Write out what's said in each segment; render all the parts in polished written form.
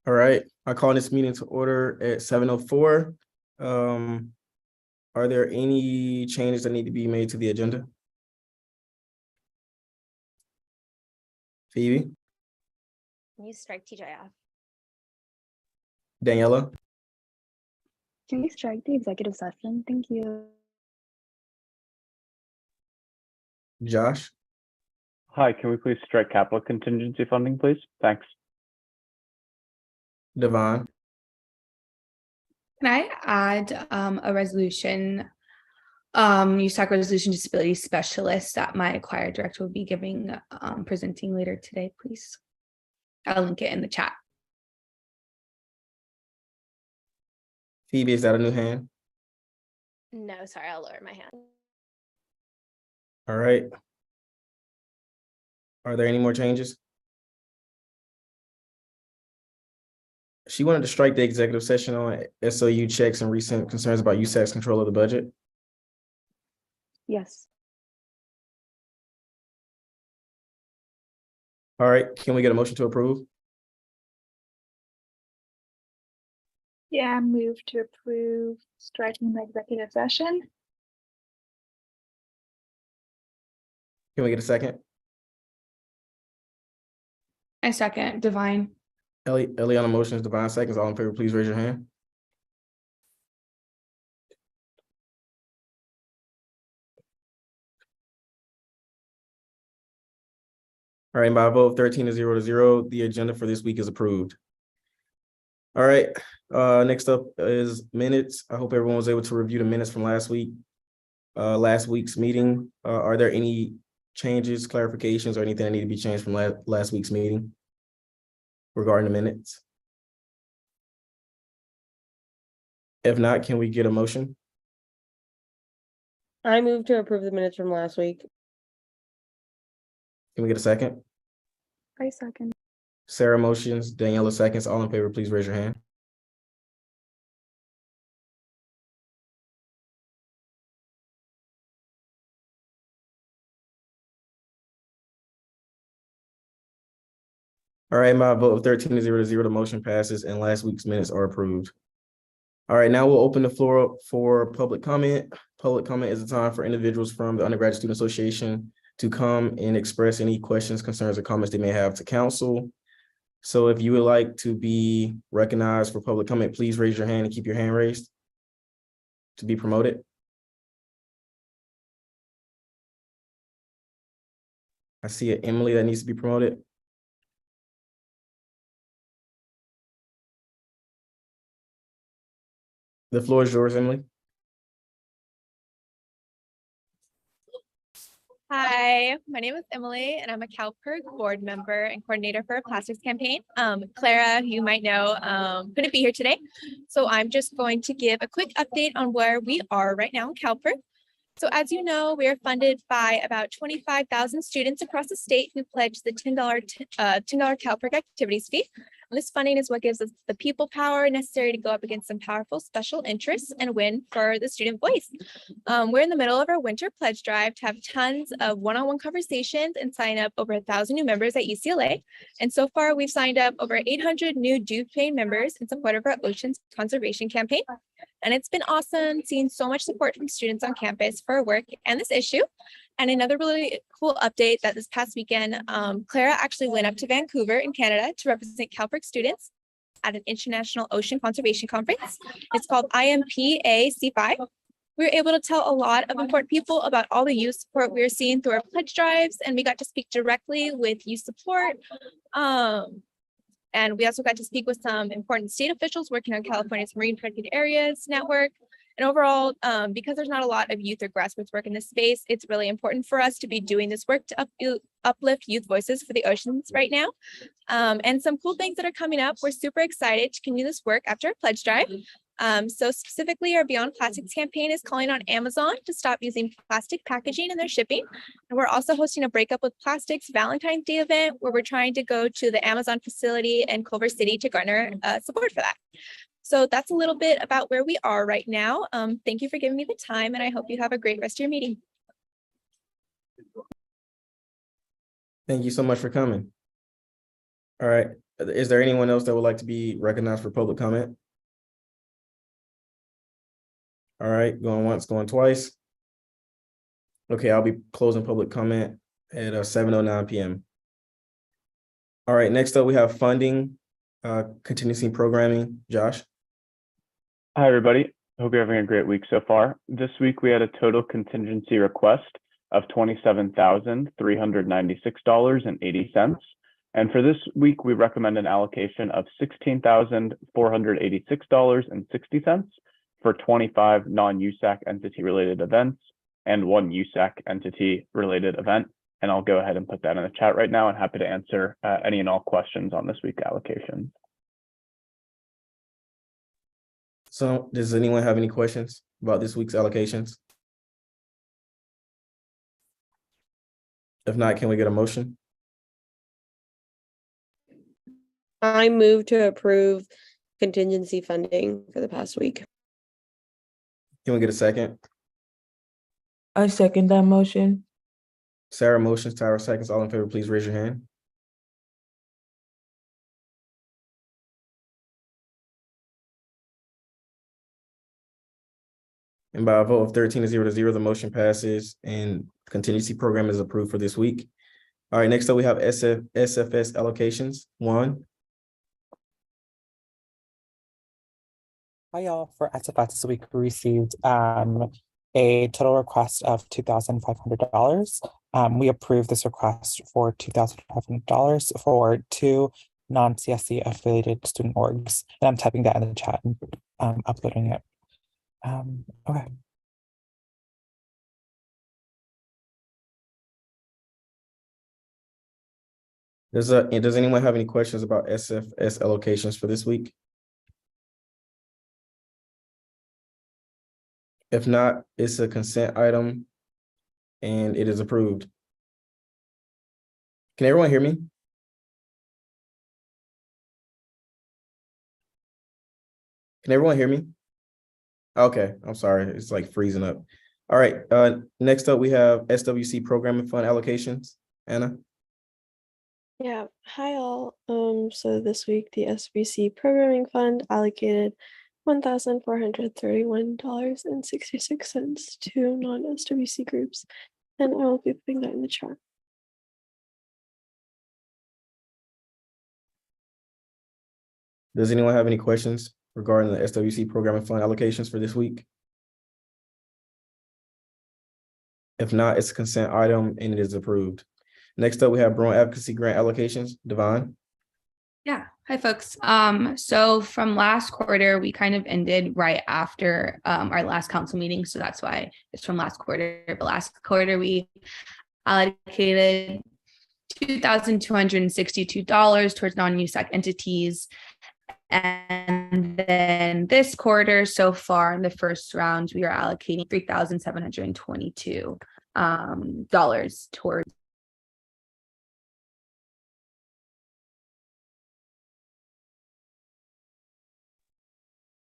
All right, I call this meeting to order at 7:04. Are there any changes that need to be made to the agenda? Phoebe, Can you strike TJF? Daniela, Can we strike the executive session? Thank you. Josh, Hi, can we please strike capital contingency funding, please? Thanks. Devon, Can I add a resolution, USAC resolution disability specialist that my choir director will be giving, presenting later today, please? I'll link it in the chat. Phoebe, is that a new hand? No, sorry, I'll lower my hand. All right. Are there any more changes? She wanted to strike the executive session on SOU checks and recent concerns about USAC's control of the budget. Yes. All right, can we get a motion to approve? Yeah, move to approve striking the executive session. Can we get a second? I second. Divine. Ellie on the motion is Devon seconds. All in favor, please raise your hand. All right, by a vote of 13-0, the agenda for this week is approved. All right, next up is minutes. I hope everyone was able to review the minutes from last week's meeting. Are there any changes, clarifications, or anything that need to be changed from last week's meeting regarding the minutes? If not, can we get a motion? I move to approve the minutes from last week. Can we get a second? I second. Sarah motions, Daniela seconds. All in favor, please raise your hand. All right, by a vote of 13-0, the motion passes and last week's minutes are approved. All right, now we'll open the floor up for public comment. Public comment is a time for individuals from the Undergraduate Student Association to come and express any questions, concerns, or comments they may have to council. So if you would like to be recognized for public comment, please raise your hand and keep your hand raised to be promoted. I see an Emily that needs to be promoted. The floor is yours, Emily. Hi, my name is Emily, and I'm a Perk board member and coordinator for a plastics campaign. Clara, who you might know, couldn't be here today. So I'm just going to give a quick update on where we are right now in Perk. So as you know, we are funded by about 25,000 students across the state who pledged the $10 Perk activities fee. And this funding is what gives us the people power necessary to go up against some powerful special interests and win for the student voice. We're in the middle of our winter pledge drive to have tons of one-on-one conversations and sign up over 1,000 new members at UCLA. And so far, we've signed up over 800 new due-paying members in support of our oceans conservation campaign. And it's been awesome seeing so much support from students on campus for our work and this issue. And another really cool update that this past weekend, Clara actually went up to Vancouver in Canada to represent Perk students at an international ocean conservation conference. It's called IMPA-C5. We were able to tell a lot of important people about all the youth support we are seeing through our pledge drives, and we got to speak directly with youth support. And we also got to speak with some important state officials working on California's Marine Protected Areas Network. And overall, because there's not a lot of youth or grassroots work in this space, it's really important for us to be doing this work to uplift youth voices for the oceans right now. And some cool things that are coming up. We're super excited to continue this work after our pledge drive. So specifically, our Beyond Plastics campaign is calling on Amazon to stop using plastic packaging in their shipping. And we're also hosting a Breakup with Plastics Valentine's Day event where we're trying to go to the Amazon facility in Culver City to garner support for that. So that's a little bit about where we are right now. Thank you for giving me the time, and I hope you have a great rest of your meeting. Thank you so much for coming. All right, Is there anyone else that would like to be recognized for public comment? All right, going once, going twice. Okay, I'll be closing public comment at 7:09 p.m. All right, next up, we have funding, contingency programming. Josh? Hi, everybody. Hope you're having a great week so far. This week, we had a total contingency request of $27,396.80. And for this week, we recommend an allocation of $16,486.60 for 25 non-USAC entity-related events and one USAC entity-related event. And I'll go ahead and put that in the chat right now and happy to answer any and all questions on this week's allocation. So does anyone have any questions about this week's allocations? If not, can we get a motion? I move to approve contingency funding for the past week. Can we get a second? I second that motion. Sarah motions, Tyra seconds. All in favor, please raise your hand. And by a vote of 13-0, the motion passes and contingency program is approved for this week. All right, next up, we have SFS allocations. One. Hi, y'all. For SFS this week, we received a total request of $2,500. We approved this request for $2,500 for 2 non-CSC affiliated student orgs. And I'm typing that in the chat and uploading it. Okay. Does anyone have any questions about SFS allocations for this week? If not, it's a consent item and it is approved. Can everyone hear me? Can everyone hear me? Okay, I'm sorry. It's like freezing up. All right, next up we have SWC programming fund allocations. Anna? Yeah, hi all. So this week the SBC programming fund allocated $1,431.66 to non-SWC groups, and I will be putting that in the chat. Does anyone have any questions regarding the SWC programming fund allocations for this week? If not, it's a consent item and it is approved. Next up, we have Bruin Advocacy Grant allocations. Devon? Yeah, hi folks. So from last quarter, we kind of ended right after our last council meeting. So that's why it's from last quarter. But last quarter, we allocated $2,262 towards non-USAC entities. And then this quarter, so far in the first round, we are allocating $3,722 towards.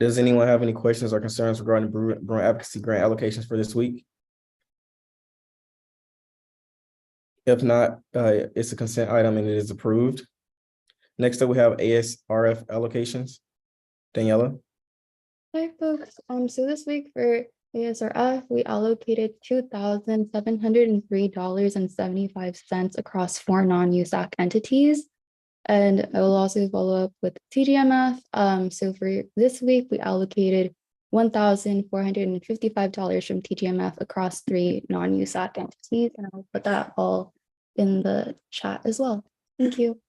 Does anyone have any questions or concerns regarding Bruin Advocacy Grant allocations for this week? If not, it's a consent item and it is approved. Next up, we have ASRF allocations. Daniela? Hi folks, so this week for ASRF, we allocated $2,703.75 across 4 non-USAC entities. And I will also follow up with TGMF. So for this week, we allocated $1,455 from TGMF across 3 non-USAC entities. And I'll put that all in the chat as well. Thank you.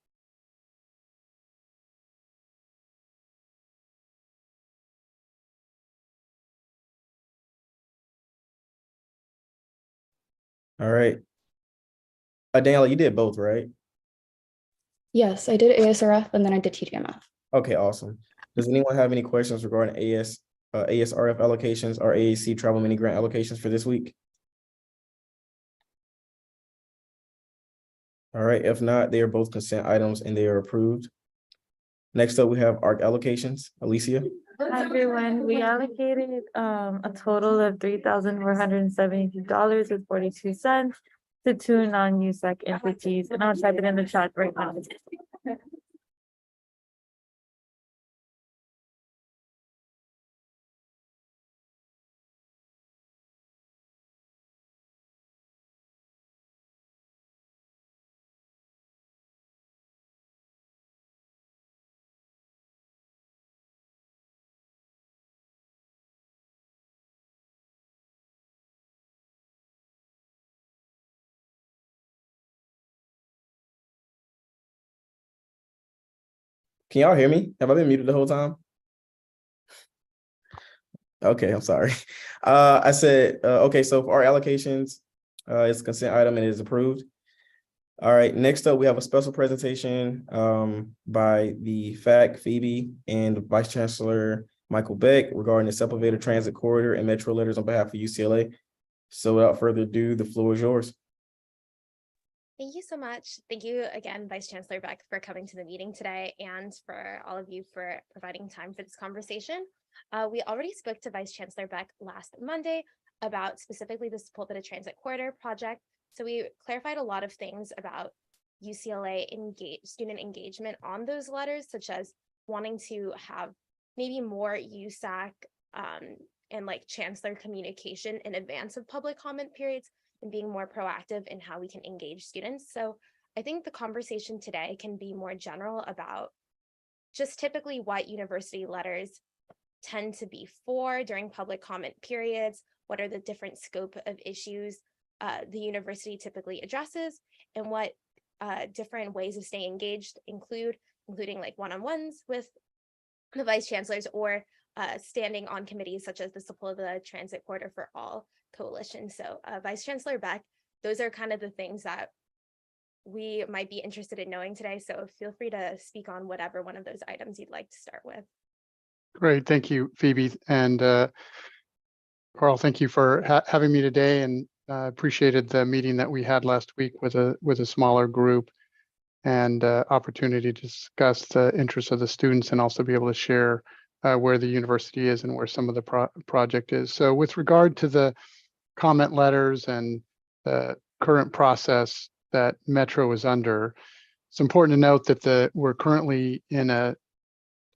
All right. Daniela, you did both, right? Yes, I did ASRF and then I did TGMF. Okay, awesome. Does anyone have any questions regarding ASRF allocations or AAC travel mini grant allocations for this week? All right, if not, they are both consent items and they are approved. Next up, we have ARC allocations. Alicia? Hi everyone, we allocated a total of $3,472.42 to 2 non-USAC entities, and I'll type it in the chat right now. Can y'all hear me? Have I been muted the whole time? Okay, I'm sorry. I said, okay, so for our allocations, it's a consent item and it is approved. All right, next up, we have a special presentation by the FAC, Phoebe, and Vice Chancellor Michael Beck regarding the Sepulveda Transit Corridor and Metro letters on behalf of UCLA. So without further ado, the floor is yours. Thank you so much. Thank you again, Vice Chancellor Beck, for coming to the meeting today and for all of you for providing time for this conversation. We already spoke to Vice Chancellor Beck last Monday about specifically the Sepulveda Transit Corridor project. So we clarified a lot of things about UCLA student engagement on those letters, such as wanting to have maybe more USAC and like chancellor communication in advance of public comment periods and being more proactive in how we can engage students. So I think the conversation today can be more general about just typically what university letters tend to be for during public comment periods, what are the different scope of issues the university typically addresses, and what different ways of staying engaged including like one-on-ones with the vice chancellors or standing on committees such as the Sepulveda Transit Corridor for All coalition. So Vice Chancellor Beck, those are kind of the things that we might be interested in knowing today. So feel free to speak on whatever one of those items you'd like to start with. Great, thank you, Phoebe. And Carl, thank you for having me today, and appreciated the meeting that we had last week with a smaller group and opportunity to discuss the interests of the students and also be able to share where the university is and where some of the project is. So with regard to the comment letters and the current process that Metro is under, it's important to note that we're currently in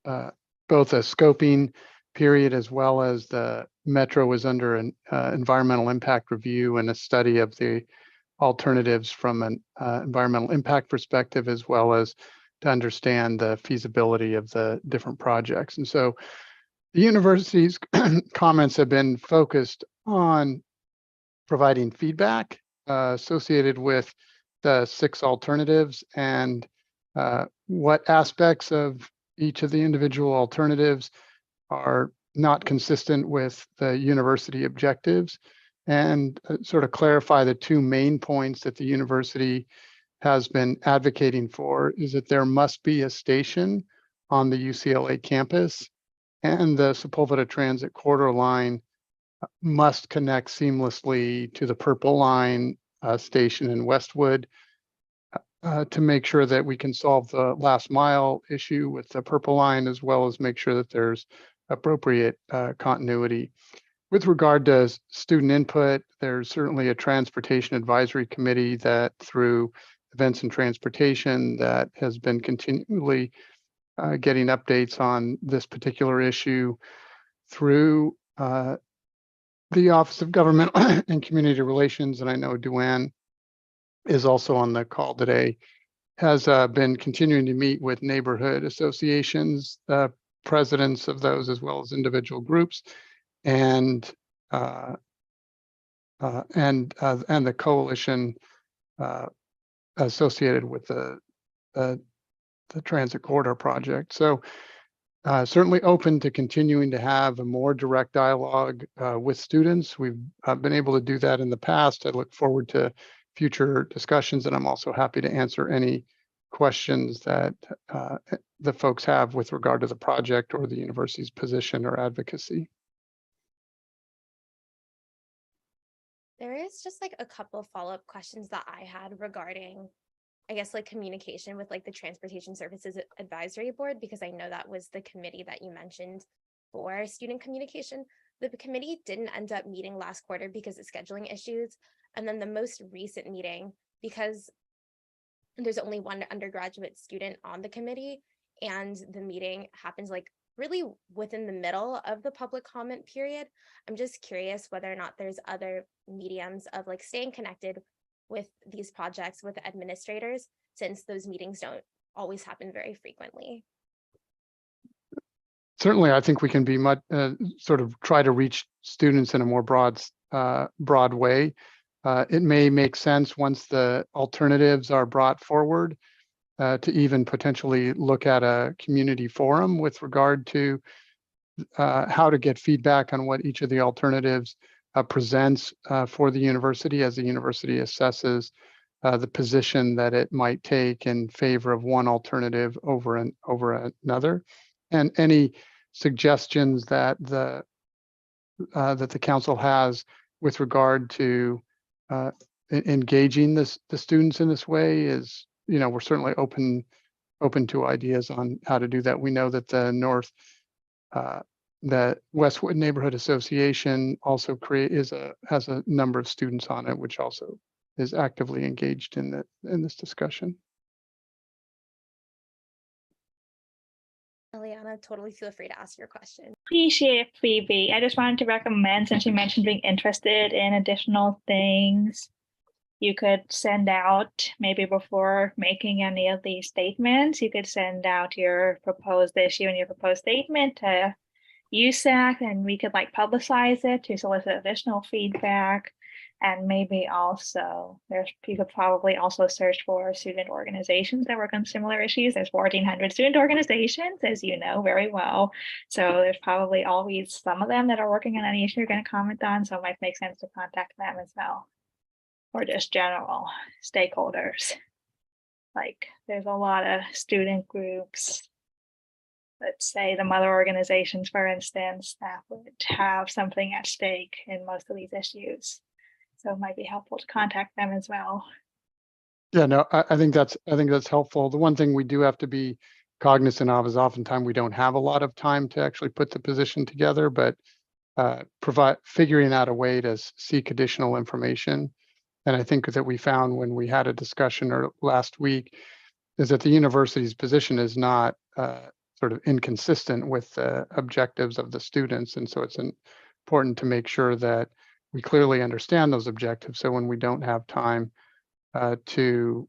both a scoping period as well as the Metro is under an environmental impact review and a study of the alternatives from an environmental impact perspective, as well as to understand the feasibility of the different projects. And so the university's comments have been focused on providing feedback associated with the 6 alternatives and what aspects of each of the individual alternatives are not consistent with the university objectives, and sort of clarify the 2 main points that the university has been advocating for is that there must be a station on the UCLA campus, and the Sepulveda Transit Corridor line must connect seamlessly to the Purple Line station in Westwood to make sure that we can solve the last mile issue with the Purple Line, as well as make sure that there's appropriate continuity. With regard to student input, there's certainly a transportation advisory committee that through events and transportation that has been continually getting updates on this particular issue through the Office of Government and Community Relations. And I know Duane is also on the call today, has been continuing to meet with neighborhood associations, presidents of those, as well as individual groups, and the coalition associated with the transit corridor project. So certainly open to continuing to have a more direct dialogue with students. We've been able to do that in the past. I look forward to future discussions, and I'm also happy to answer any questions that the folks have with regard to the project or the university's position or advocacy. There is just like a couple follow-up questions that I had regarding, I guess, like communication with like the Transportation Services Advisory Board, because I know that was the committee that you mentioned for student communication. The committee didn't end up meeting last quarter because of scheduling issues. And then the most recent meeting, because there's only one undergraduate student on the committee, and the meeting happens like really within the middle of the public comment period. I'm just curious whether or not there's other mediums of like staying connected with these projects with administrators, since those meetings don't always happen very frequently. Certainly, I think we can be much sort of try to reach students in a more broad way. It may make sense once the alternatives are brought forward to even potentially look at a community forum with regard to how to get feedback on what each of the alternatives presents for the university as the university assesses the position that it might take in favor of one alternative over another, and any suggestions that the council has with regard to engaging the students in this way is, we're certainly open to ideas on how to do that. We know that the Westwood Neighborhood Association also has a number of students on it, which also is actively engaged in this discussion. Eliana, totally feel free to ask your question. Appreciate it, Phoebe. I just wanted to recommend, since you mentioned being interested in additional things, you could send out, maybe before making any of these statements, you could send out your proposed issue and your proposed statement to USAC, and we could publicize it to solicit additional feedback. And maybe also you could probably also search for student organizations that work on similar issues. There's 1,400 student organizations, as you know very well. So there's probably always some of them that are working on any issue you're going to comment on. So it might make sense to contact them as well. Or just general stakeholders. There's a lot of student groups, let's say the mother organizations, for instance, that would have something at stake in most of these issues. So it might be helpful to contact them as well. Yeah, no, I think that's helpful. The one thing we do have to be cognizant of is oftentimes we don't have a lot of time to actually put the position together, but figuring out a way to seek additional information. And I think that we found when we had a discussion last week is that the university's position is not sort of inconsistent with the objectives of the students. And so it's important to make sure that we clearly understand those objectives. So when we don't have time to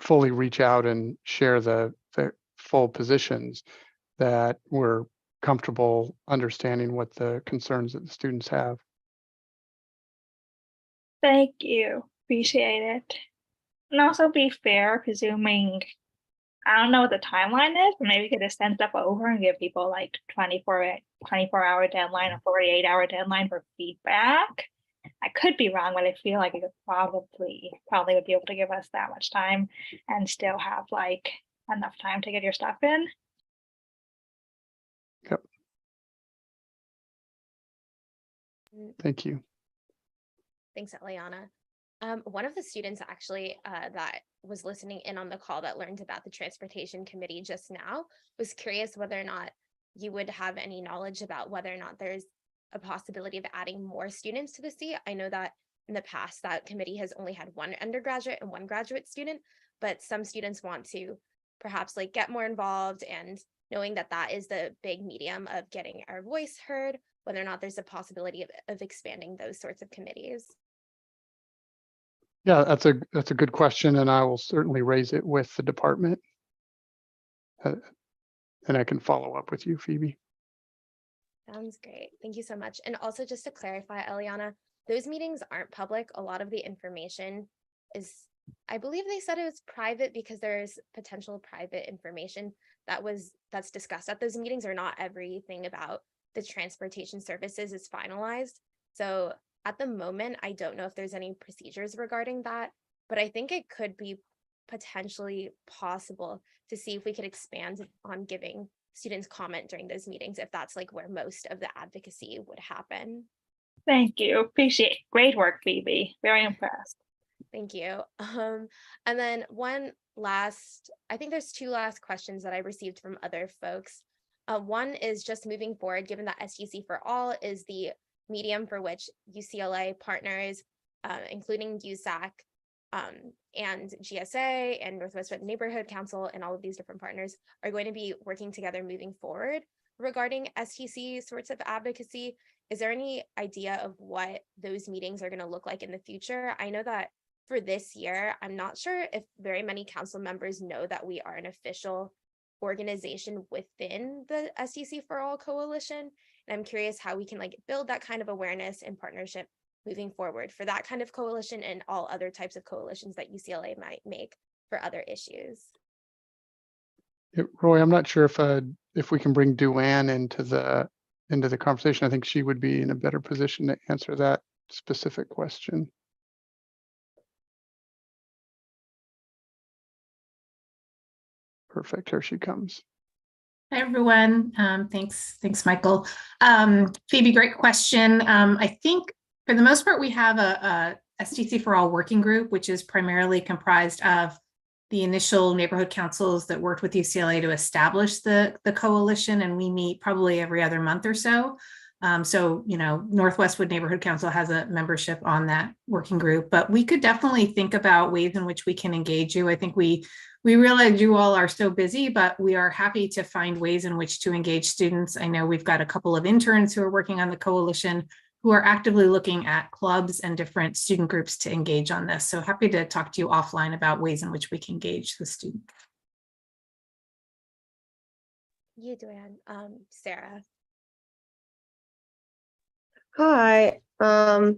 fully reach out and share the full positions, that we're comfortable understanding what the concerns that the students have. Thank you. Appreciate it. And also be fair, presuming, I don't know what the timeline is, but maybe we could just send stuff over and give people 24-hour deadline or 48-hour deadline for feedback. I could be wrong, but I feel like it could probably would be able to give us that much time and still have enough time to get your stuff in. Yep. Thank you. Thanks, Eliana. One of the students actually that was listening in on the call that learned about the transportation committee just now was curious whether or not you would have any knowledge about whether or not there's a possibility of adding more students to the seat. I know that in the past that committee has only had one undergraduate and one graduate student, but some students want to perhaps get more involved, and knowing that that is the big medium of getting our voice heard, whether or not there's a possibility of expanding those sorts of committees. Yeah, that's a good question, and I will certainly raise it with the department. And I can follow up with you, Phoebe. Sounds great. Thank you so much. And also just to clarify, Eliana, those meetings aren't public. A lot of the information is, I believe they said it was private because there's potential private information that's discussed at those meetings, or not everything about the transportation services is finalized. So at the moment, I don't know if there's any procedures regarding that, but I think it could be potentially possible to see if we could expand on giving students comment during those meetings, if that's where most of the advocacy would happen. Thank you. Appreciate it. Great work, Phoebe. Very impressed. Thank you. And then I think there's two last questions that I received from other folks. One is just moving forward, given that SUC for All is the medium for which UCLA partners, including USAC and GSA and Northwest Neighborhood Council and all of these different partners are going to be working together moving forward regarding STC sorts of advocacy. Is there any idea of what those meetings are going to look like in the future? I know that for this year, I'm not sure if very many council members know that we are an official organization within the STC for All coalition. And I'm curious how we can build that kind of awareness and partnership moving forward for that kind of coalition and all other types of coalitions that UCLA might make for other issues. Roy, I'm not sure if we can bring Duane into the conversation. I think she would be in a better position to answer that specific question. Perfect. Here she comes. Hi, everyone. Thanks, Michael. Phoebe, great question. I think for the most part, we have a STC for All working group, which is primarily comprised of the initial neighborhood councils that worked with UCLA to establish the coalition, and we meet probably every other month or so. So, Northwestwood Neighborhood Council has a membership on that working group, but we could definitely think about ways in which we can engage you. I think we realize you all are so busy, but we are happy to find ways in which to engage students. I know we've got a couple of interns who are working on the coalition who are actively looking at clubs and different student groups to engage on this. So happy to talk to you offline about ways in which we can engage the students. You, Duane. Sarah. Hi, my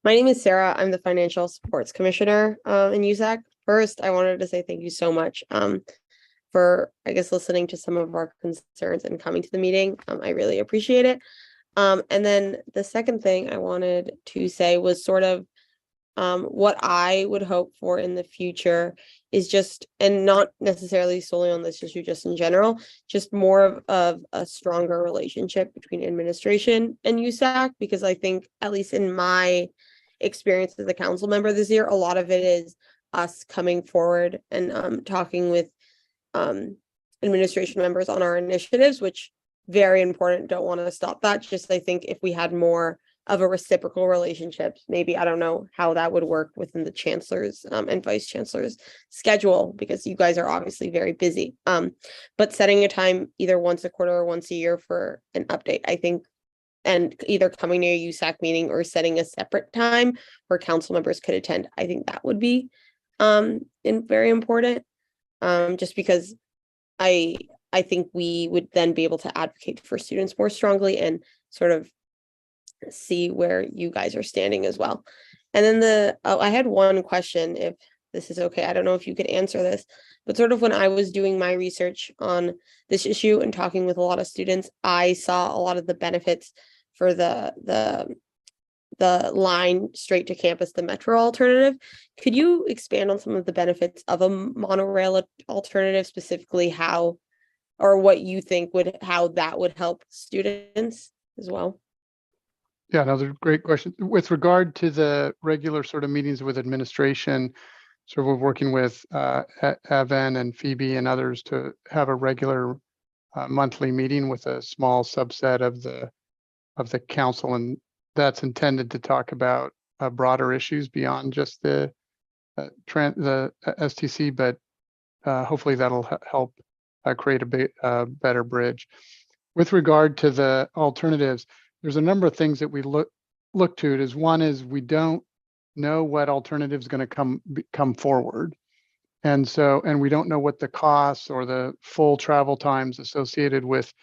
name is Sarah. I'm the Financial Supports Commissioner in USAC. First, I wanted to say thank you so much for, I guess, listening to some of our concerns and coming to the meeting. I really appreciate it. And then the second thing I wanted to say was sort of what I would hope for in the future is just, and not necessarily solely on this issue, just in general, just more of a stronger relationship between administration and USAC, because I think, at least in my experience as a council member this year, a lot of it is us coming forward and talking with administration members on our initiatives, which very important. Don't want to stop that. Just I think if we had more of a reciprocal relationship, maybe, I don't know how that would work within the chancellor's and vice chancellor's schedule, because you guys are obviously very busy. But setting a time either once a quarter or once a year for an update, I think, and either coming to a USAC meeting or setting a separate time where council members could attend, I think that would be very important. Just because I think we would then be able to advocate for students more strongly and sort of see where you guys are standing as well. And then I had one question, if this is okay. I don't know if you could answer this, but sort of when I was doing my research on this issue and talking with a lot of students, I saw a lot of the benefits for the line straight to campus, the metro alternative. Could you expand on some of the benefits of a monorail alternative, specifically how, or what you think how that would help students as well? Yeah, another great question. With regard to the regular sort of meetings with administration, so we're working with Evan and Phoebe and others to have a regular monthly meeting with a small subset of the council, and that's intended to talk about broader issues beyond just the STC, but hopefully that'll help create a better bridge. With regard to the alternatives, there's a number of things that we look to. One is we don't know what alternative is going to come forward, and we don't know what the costs or the full travel times associated with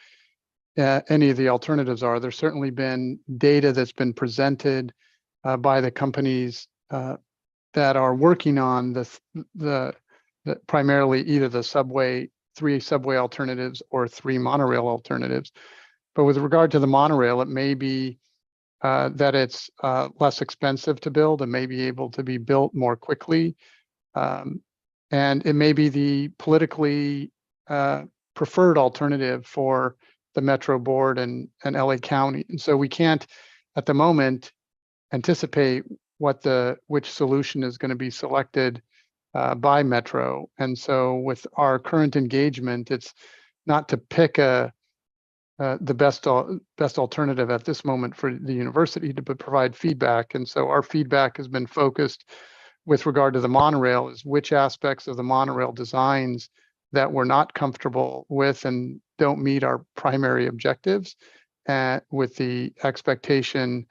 any of the alternatives are. There's certainly been data that's been presented by the companies that are working on the primarily either the 3 subway alternatives or 3 monorail alternatives. But with regard to the monorail, it may be that it's less expensive to build and may be able to be built more quickly. And it may be the politically preferred alternative for the Metro Board and LA County. And so we can't, at the moment, anticipate which solution is going to be selected by Metro. And so with our current engagement, it's not to pick the best alternative at this moment for the university, to provide feedback. And so our feedback has been focused with regard to the monorail is which aspects of the monorail designs that we're not comfortable with and don't meet our primary objectives, with the expectation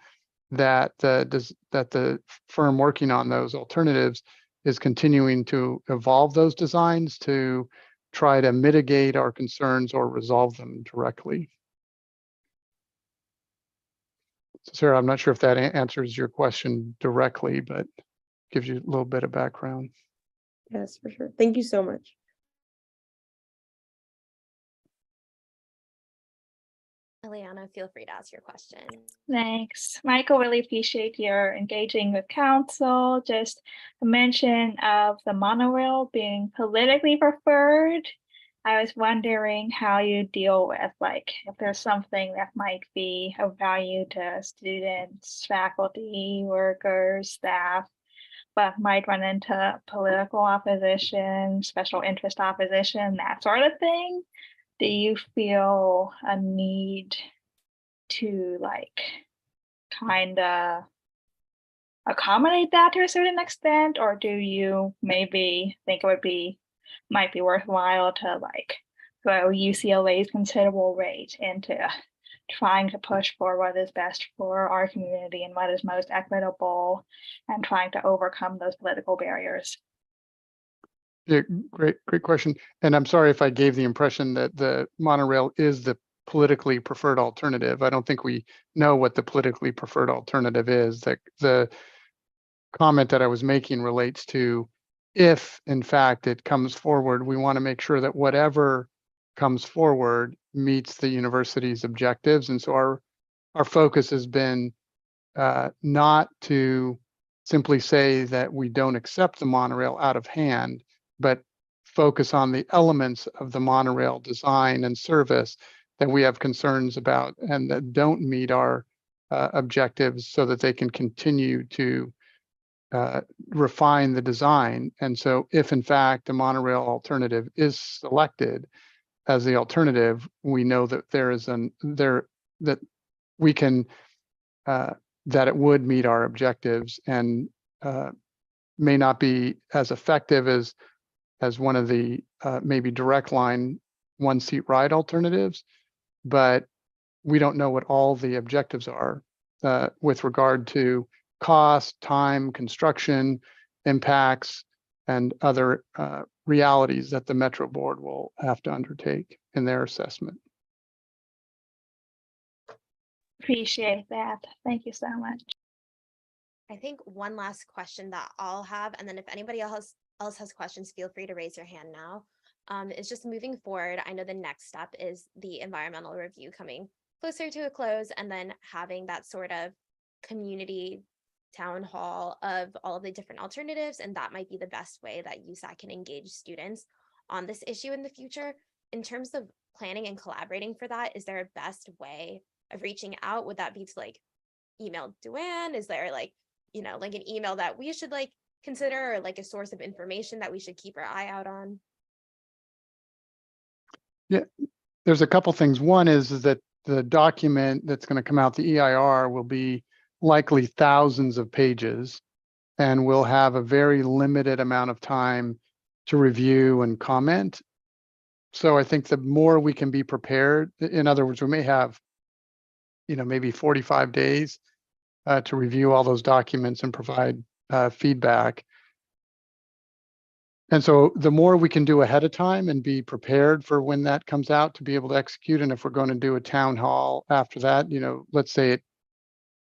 that the firm working on those alternatives is continuing to evolve those designs to try to mitigate our concerns or resolve them directly. So Sarah, I'm not sure if that answers your question directly, but gives you a little bit of background. Yes, for sure. Thank you so much. Eliana, feel free to ask your question. Thanks, Michael. Really appreciate your engaging with council. Just a mention of the monorail being politically preferred. I was wondering how you deal with, like, if there's something that might be of value to students, faculty, workers, staff, but might run into political opposition, special interest opposition, that sort of thing. Do you feel a need to like kind of accommodate that to a certain extent, or do you maybe think it might be worthwhile to like throw UCLA's considerable weight into trying to push for what is best for our community and what is most equitable and trying to overcome those political barriers? Yeah, great question. And I'm sorry if I gave the impression that the monorail is the politically preferred alternative. I don't think we know what the politically preferred alternative is. The comment that I was making relates to if, in fact, it comes forward, we want to make sure that whatever comes forward meets the university's objectives. And so our focus has been not to simply say that we don't accept the monorail out of hand, but focus on the elements of the monorail design and service that we have concerns about and that don't meet our objectives, so that they can continue to refine the design. And so if in fact the monorail alternative is selected as the alternative, we know that that we can that it would meet our objectives and may not be as effective as one of the maybe direct line one seat ride alternatives, but we don't know what all the objectives are with regard to cost, time, construction, impacts, and other realities that the Metro Board will have to undertake in their assessment. Appreciate that. Thank you so much. I think one last question that I'll have, and then if anybody else has questions, feel free to raise your hand now. It's just moving forward. I know the next step is the environmental review coming closer to a close, and then having that sort of community town hall of all of the different alternatives, and that might be the best way that USAC can engage students on this issue in the future. In terms of planning and collaborating for that, is there a best way of reaching out? Would that be to like email Duane? Is there like, you know, like an email that we should like consider, or like a source of information that we should keep our eye out on? Yeah, there's a couple things. One is that the document that's going to come out, the EIR, will be likely thousands of pages, and we'll have a very limited amount of time to review and comment. So I think the more we can be prepared, in other words, we may have, you know, maybe 45 days to review all those documents and provide feedback. And so the more we can do ahead of time and be prepared for when that comes out to be able to execute. And if we're going to do a town hall after that, you know, let's say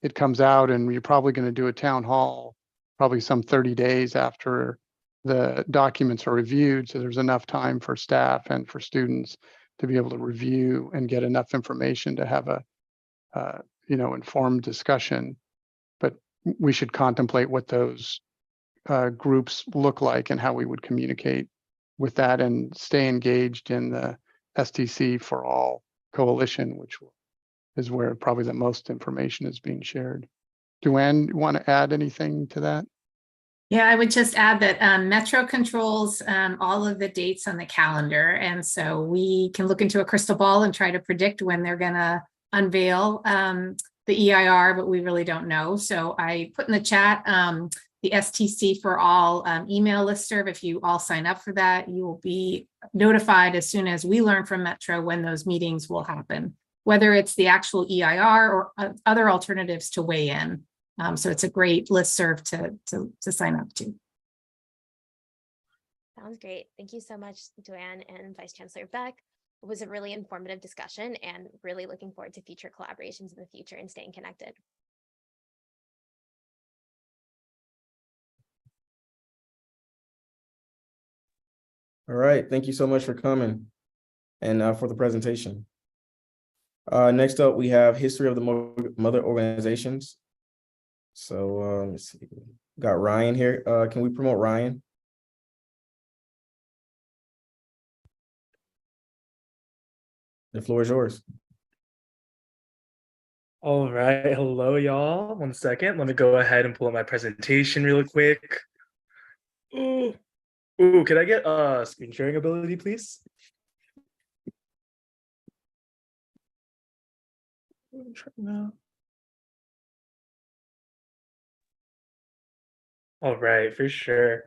it comes out and you're probably going to do a town hall probably some 30 days after the documents are reviewed. So there's enough time for staff and for students to be able to review and get enough information to have a you know, informed discussion. But we should contemplate what those groups look like and how we would communicate with that, and stay engaged in the STC for All coalition, which is where probably the most information is being shared. Duane, you want to add anything to that? Yeah, I would just add that Metro controls all of the dates on the calendar. And so we can look into a crystal ball and try to predict when they're going to unveil the EIR, but we really don't know. So I put in the chat the STC for All email listserv. If you all sign up for that, you will be notified as soon as we learn from Metro when those meetings will happen, whether it's the actual EIR or other alternatives to weigh in. So it's a great listserv to sign up to. Sounds great. Thank you so much, Duane and Vice Chancellor Beck. It was a really informative discussion, and really looking forward to future collaborations in the future and staying connected. All right, thank you so much for coming and for the presentation. Next up, we have history of the mother organizations. So let's see, got Ryan here. Can we promote Ryan? The floor is yours. All right, hello y'all. 1 second, let me go ahead and pull up my presentation really quick. Ooh, can I get screen sharing ability, please? All right, for sure.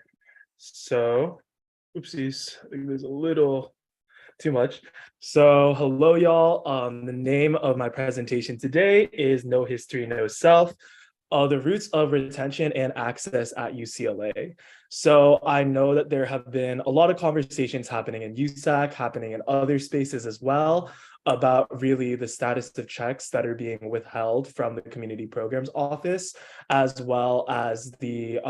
So, oopsies, I think there's a little too much. So hello y'all. The name of my presentation today is No History, No Self. The roots of retention and access at UCLA. So I know that there have been a lot of conversations happening in USAC, happening in other spaces as well, about really the status of checks that are being withheld from the Community Programs Office, as well as the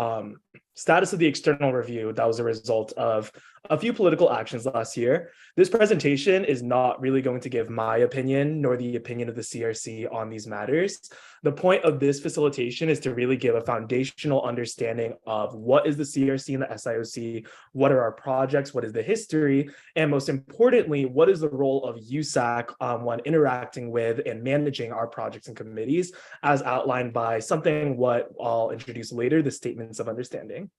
status of the external review that was a result of a few political actions last year. This presentation is not really going to give my opinion nor the opinion of the CRC on these matters. The point of this facilitation is to really give a foundational understanding of what is the CRC and the SIOC, what are our projects, what is the history, and most importantly, what is the role of USAC when interacting with and managing our projects and committees, as outlined by something what I'll introduce later, the statements of understanding.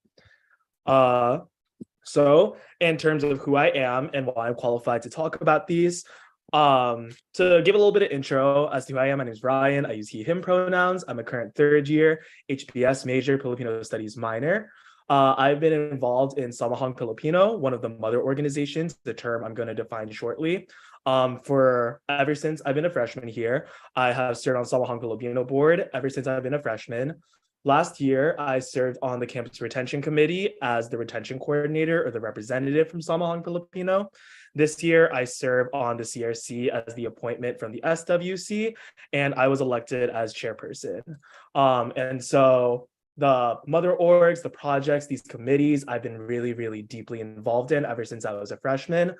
So in terms of who I am and why I'm qualified to talk about these, to give a little bit of intro as to who I am, my name is Ryan. I use he, him pronouns. I'm a current third year HBS major, Filipino studies minor. I've been involved in Samahang Filipino, one of the mother organizations, the term I'm going to define shortly. For ever since I've been a freshman here, I have served on Samahang Filipino board ever since I've been a freshman. Last year, I served on the campus retention committee as the retention coordinator or the representative from Samahang Filipino. This year, I serve on the CRC as the appointment from the SWC, and I was elected as chairperson. And so the mother orgs, the projects, these committees, I've been really, really deeply involved in ever since I was a freshman.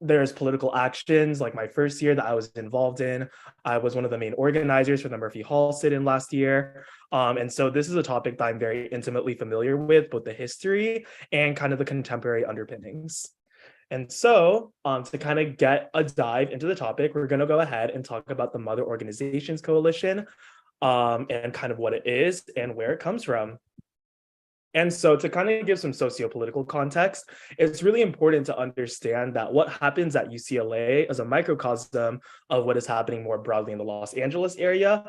There's political actions like my first year that I was involved in. I was one of the main organizers for the Murphy Hall sit-in last year. And so this is a topic that I'm very intimately familiar with, both the history and kind of the contemporary underpinnings. And so to kind of get a dive into the topic, we're going to go ahead and talk about the Mother Organizations Coalition and kind of what it is and where it comes from. And so to kind of give some socio-political context, it's really important to understand that what happens at UCLA is a microcosm of what is happening more broadly in the Los Angeles area,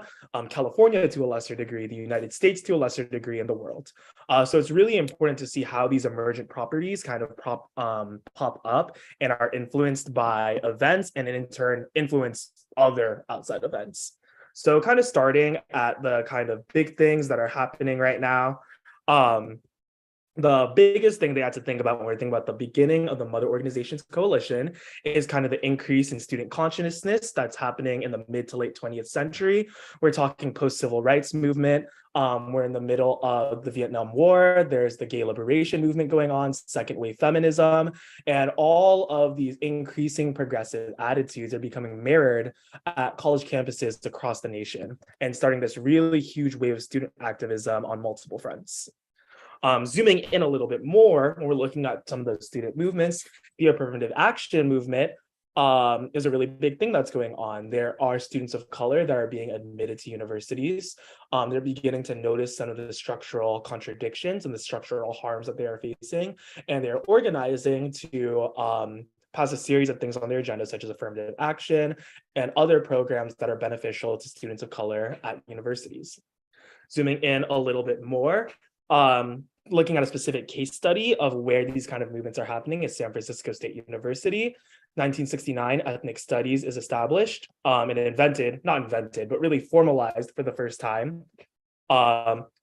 California to a lesser degree, the United States to a lesser degree, in the world. So it's really important to see how these emergent properties kind of pop up and are influenced by events and in turn influence other outside events. So kind of starting at the kind of big things that are happening right now. The biggest thing they had to think about when we're thinking about the beginning of the Mother Organizations Coalition is kind of the increase in student consciousness that's happening in the mid to late 20th century. We're talking post-civil rights movement. We're in the middle of the Vietnam War. There's the gay liberation movement going on, second wave feminism, and all of these increasing progressive attitudes are becoming mirrored at college campuses across the nation and starting this really huge wave of student activism on multiple fronts. Zooming in a little bit more, when we're looking at some of the student movements, the affirmative action movement is a really big thing that's going on. There are students of color that are being admitted to universities. They're beginning to notice some of the structural contradictions and the structural harms that they are facing, and they're organizing to pass a series of things on their agenda, such as affirmative action and other programs that are beneficial to students of color at universities. Zooming in a little bit more, looking at a specific case study of where these kind of movements are happening is San Francisco State University. 1969, ethnic studies is established and not invented, but really formalized for the first time.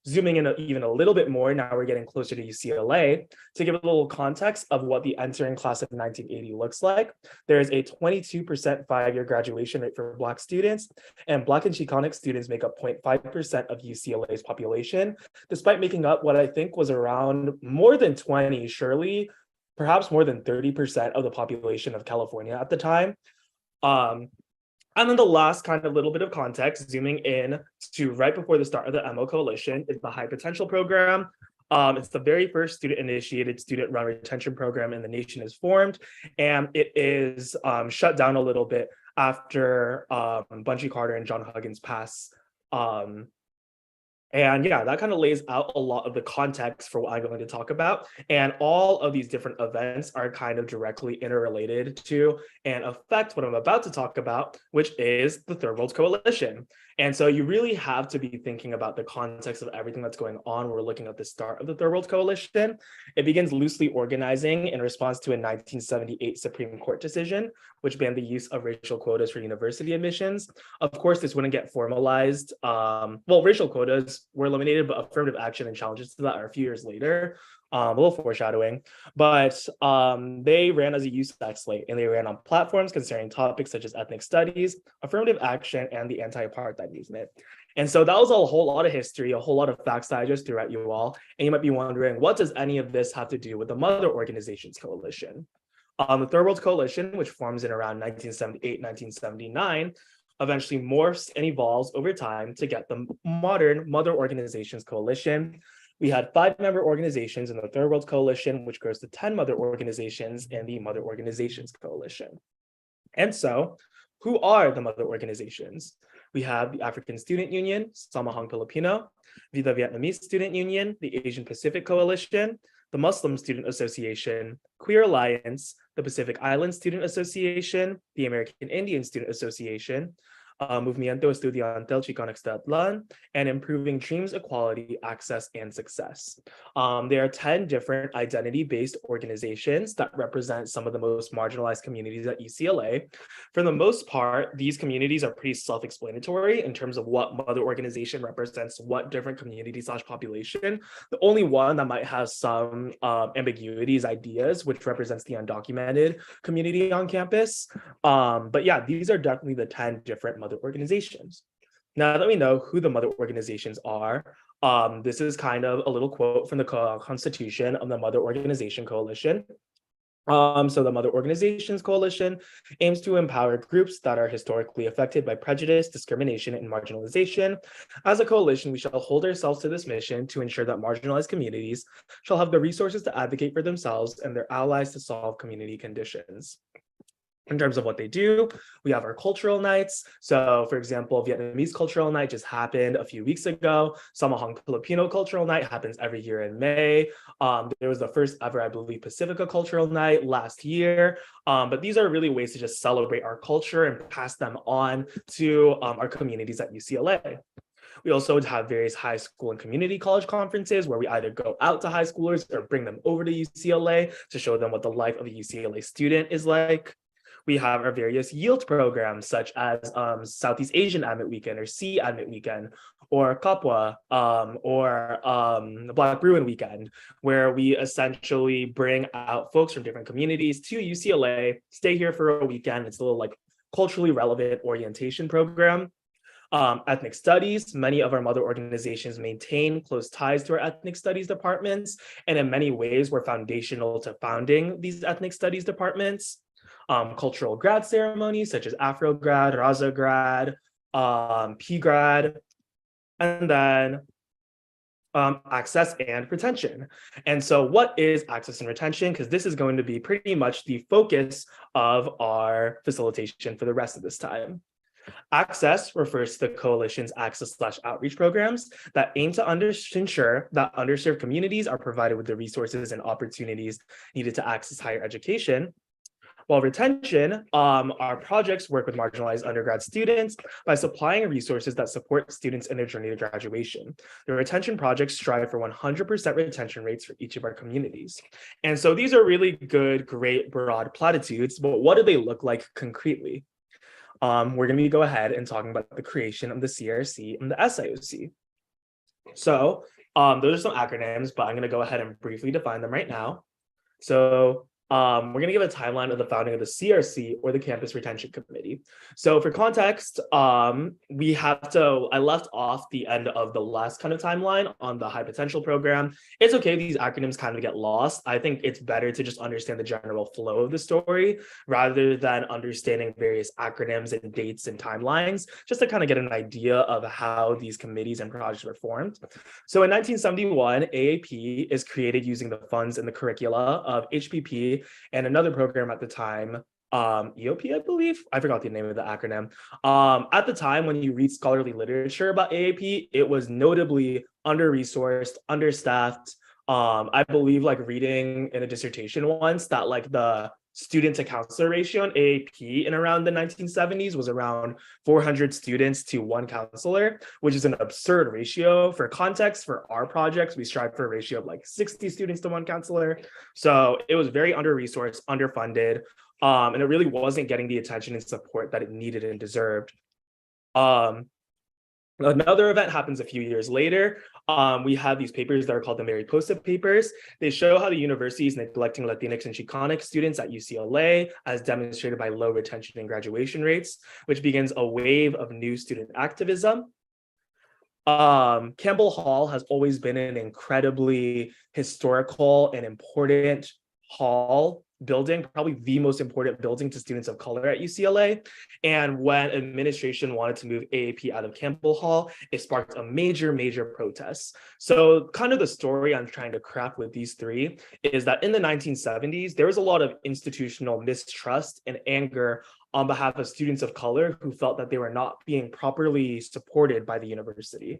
Zooming in even a little bit more, now we're getting closer to UCLA. To give a little context of what the entering class of 1980 looks like, there's a 22% five-year graduation rate for Black students, and Black and Chicanic students make up 0.5% of UCLA's population, despite making up what I think was around more than 20, surely perhaps more than 30% of the population of California at the time. And then the last kind of little bit of context, zooming in to right before the start of the MO Coalition, is the High Potential Program. It's the very first student-initiated, student-run retention program in the nation is formed, and it is shut down a little bit after Bunchy Carter and John Huggins pass. And yeah, that kind of lays out a lot of the context for what I'm going to talk about. And all of these different events are kind of directly interrelated to and affect what I'm about to talk about, which is the Third World Coalition. And so you really have to be thinking about the context of everything that's going on. We're looking at the start of the Third World Coalition. It begins loosely organizing in response to a 1978 Supreme Court decision, which banned the use of racial quotas for university admissions. Of course, this wouldn't get formalized. Well, racial quotas were eliminated, but affirmative action and challenges to that are a few years later. A little foreshadowing, but they ran as a USAC slate, and they ran on platforms concerning topics such as ethnic studies, affirmative action, and the anti-apartheid movement. And so that was a whole lot of history, a whole lot of facts that I just threw at you all. And you might be wondering, what does any of this have to do with the Mother Organizations Coalition? The Third World Coalition, which forms in around 1978, 1979, eventually morphs and evolves over time to get the modern Mother Organizations Coalition. We had 5 member organizations in the Third World Coalition, which grows to 10 mother organizations in the Mother Organizations Coalition. And so, who are the mother organizations? We have the African Student Union, Samahang Filipino, the Vietnamese Student Union, the Asian Pacific Coalition, the Muslim Student Association, Queer Alliance, the Pacific Island Student Association, the American Indian Student Association, Movimiento Estudiantil Chicanxtatlan, and Improving Dreams, Equality, Access, and Success. There are 10 different identity-based organizations that represent some of the most marginalized communities at UCLA. For the most part, these communities are pretty self-explanatory in terms of what mother organization represents what different community/population. The only one that might have some ambiguity is Ideas, which represents the undocumented community on campus. But yeah, these are definitely the 10 different mother organizations. Now that we know who the mother organizations are, this is kind of a little quote from the Constitution of the Mother Organization Coalition. So the Mother Organizations Coalition aims to empower groups that are historically affected by prejudice, discrimination, and marginalization. As a coalition, we shall hold ourselves to this mission to ensure that marginalized communities shall have the resources to advocate for themselves and their allies to solve community conditions. In terms of what they do, we have our cultural nights. So for example, Vietnamese Cultural Night just happened a few weeks ago. Samahang Filipino Cultural Night happens every year in May. There was the first ever, I believe, Pacifica Cultural Night last year. But these are really ways to just celebrate our culture and pass them on to our communities at UCLA. We also have various high school and community college conferences where we either go out to high schoolers or bring them over to UCLA to show them what the life of a UCLA student is like. We have our various yield programs such as Southeast Asian Admit Weekend or C Admit Weekend or Kapwa or Black Bruin Weekend, where we essentially bring out folks from different communities to UCLA, stay here for a weekend. It's a little like culturally relevant orientation program. Ethnic studies, many of our mother organizations maintain close ties to our ethnic studies departments, and in many ways were foundational to founding these ethnic studies departments. Cultural grad ceremonies such as Afro grad, Raza grad, P grad, and then access and retention. And so what is access and retention? Because this is going to be pretty much the focus of our facilitation for the rest of this time. Access refers to the coalition's access/outreach programs that aim to ensure that underserved communities are provided with the resources and opportunities needed to access higher education. While retention, our projects work with marginalized undergrad students by supplying resources that support students in their journey to graduation. The retention projects strive for 100% retention rates for each of our communities. And so these are really good, great, broad platitudes, but what do they look like concretely? We're going to go ahead and talking about the creation of the CRC and the SIOC. So those are some acronyms, but I'm going to go ahead and briefly define them right now. So we're going to give a timeline of the founding of the CRC, or the Campus Retention Committee. So for context, I left off the end of the last kind of timeline on the high potential program. It's okay, these acronyms kind of get lost. I think it's better to just understand the general flow of the story rather than understanding various acronyms and dates and timelines, just to kind of get an idea of how these committees and projects were formed. So in 1971, AAP is created using the funds and the curricula of HPP and another program at the time, EOP, I believe. I forgot the name of the acronym. At the time, when you read scholarly literature about AAP, it was notably under-resourced, understaffed. I believe, like, reading in a dissertation once that like the student to counselor ratio in AAP in around the 1970s was around 400 students to one counselor, which is an absurd ratio. For context, for our projects, we strive for a ratio of like 60 students to one counselor. So it was very under-resourced, underfunded, and it really wasn't getting the attention and support that it needed and deserved. Another event happens a few years later. We have these papers that are called the Mariposa Papers. They show how the university is neglecting Latinx and Chicanic students at UCLA, as demonstrated by low retention and graduation rates, which begins a wave of new student activism. Campbell Hall has always been an incredibly historical and important hall building, probably the most important building to students of color at UCLA. And when administration wanted to move AAP out of Campbell Hall, it sparked a major protest. So kind of the story I'm trying to craft with these three is that in the 1970s, there was a lot of institutional mistrust and anger on behalf of students of color who felt that they were not being properly supported by the university.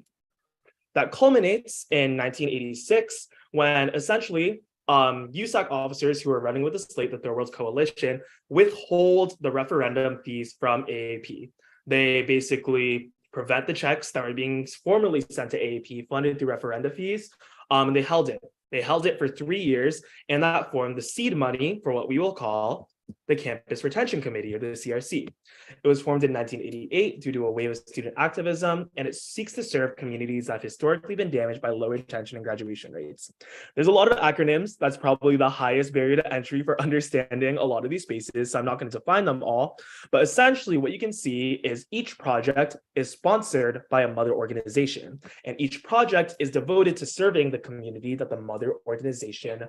That culminates in 1986, when essentially USAC officers who are running with the slate, the Third World Coalition, withhold the referendum fees from AAP. They basically prevent the checks that were being formerly sent to AAP, funded through referenda fees, and they held it. They held it for 3 years, and that formed the seed money for what we will call the Campus Retention Committee, or the CRC. It was formed in 1988 due to a wave of student activism, and it seeks to serve communities that have historically been damaged by low retention and graduation rates. There's a lot of acronyms. That's probably the highest barrier to entry for understanding a lot of these spaces, so I'm not going to define them all. But essentially, what you can see is each project is sponsored by a mother organization, and each project is devoted to serving the community that the mother organization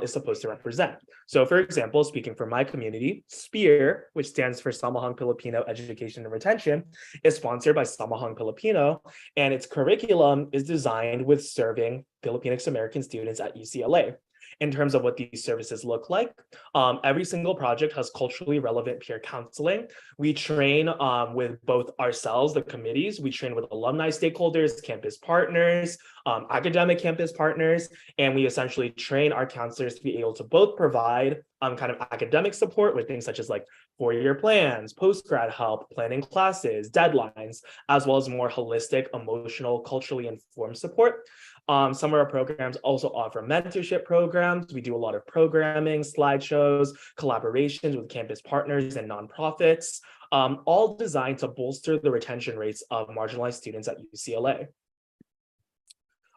is supposed to represent. So for example, speaking for my community, SPEAR, which stands for Samahang Filipino Education and Retention, is sponsored by Samahang Filipino, and its curriculum is designed with serving Filipinx American students at UCLA. In terms of what these services look like, every single project has culturally relevant peer counseling. We train with both ourselves, the committees, we train with alumni stakeholders, campus partners, academic campus partners, and we essentially train our counselors to be able to both provide kind of academic support with things such as like four-year plans, post-grad help, planning classes, deadlines, as well as more holistic, emotional, culturally informed support. Some of our programs also offer mentorship programs. We do a lot of programming, slideshows, collaborations with campus partners and nonprofits, all designed to bolster the retention rates of marginalized students at UCLA.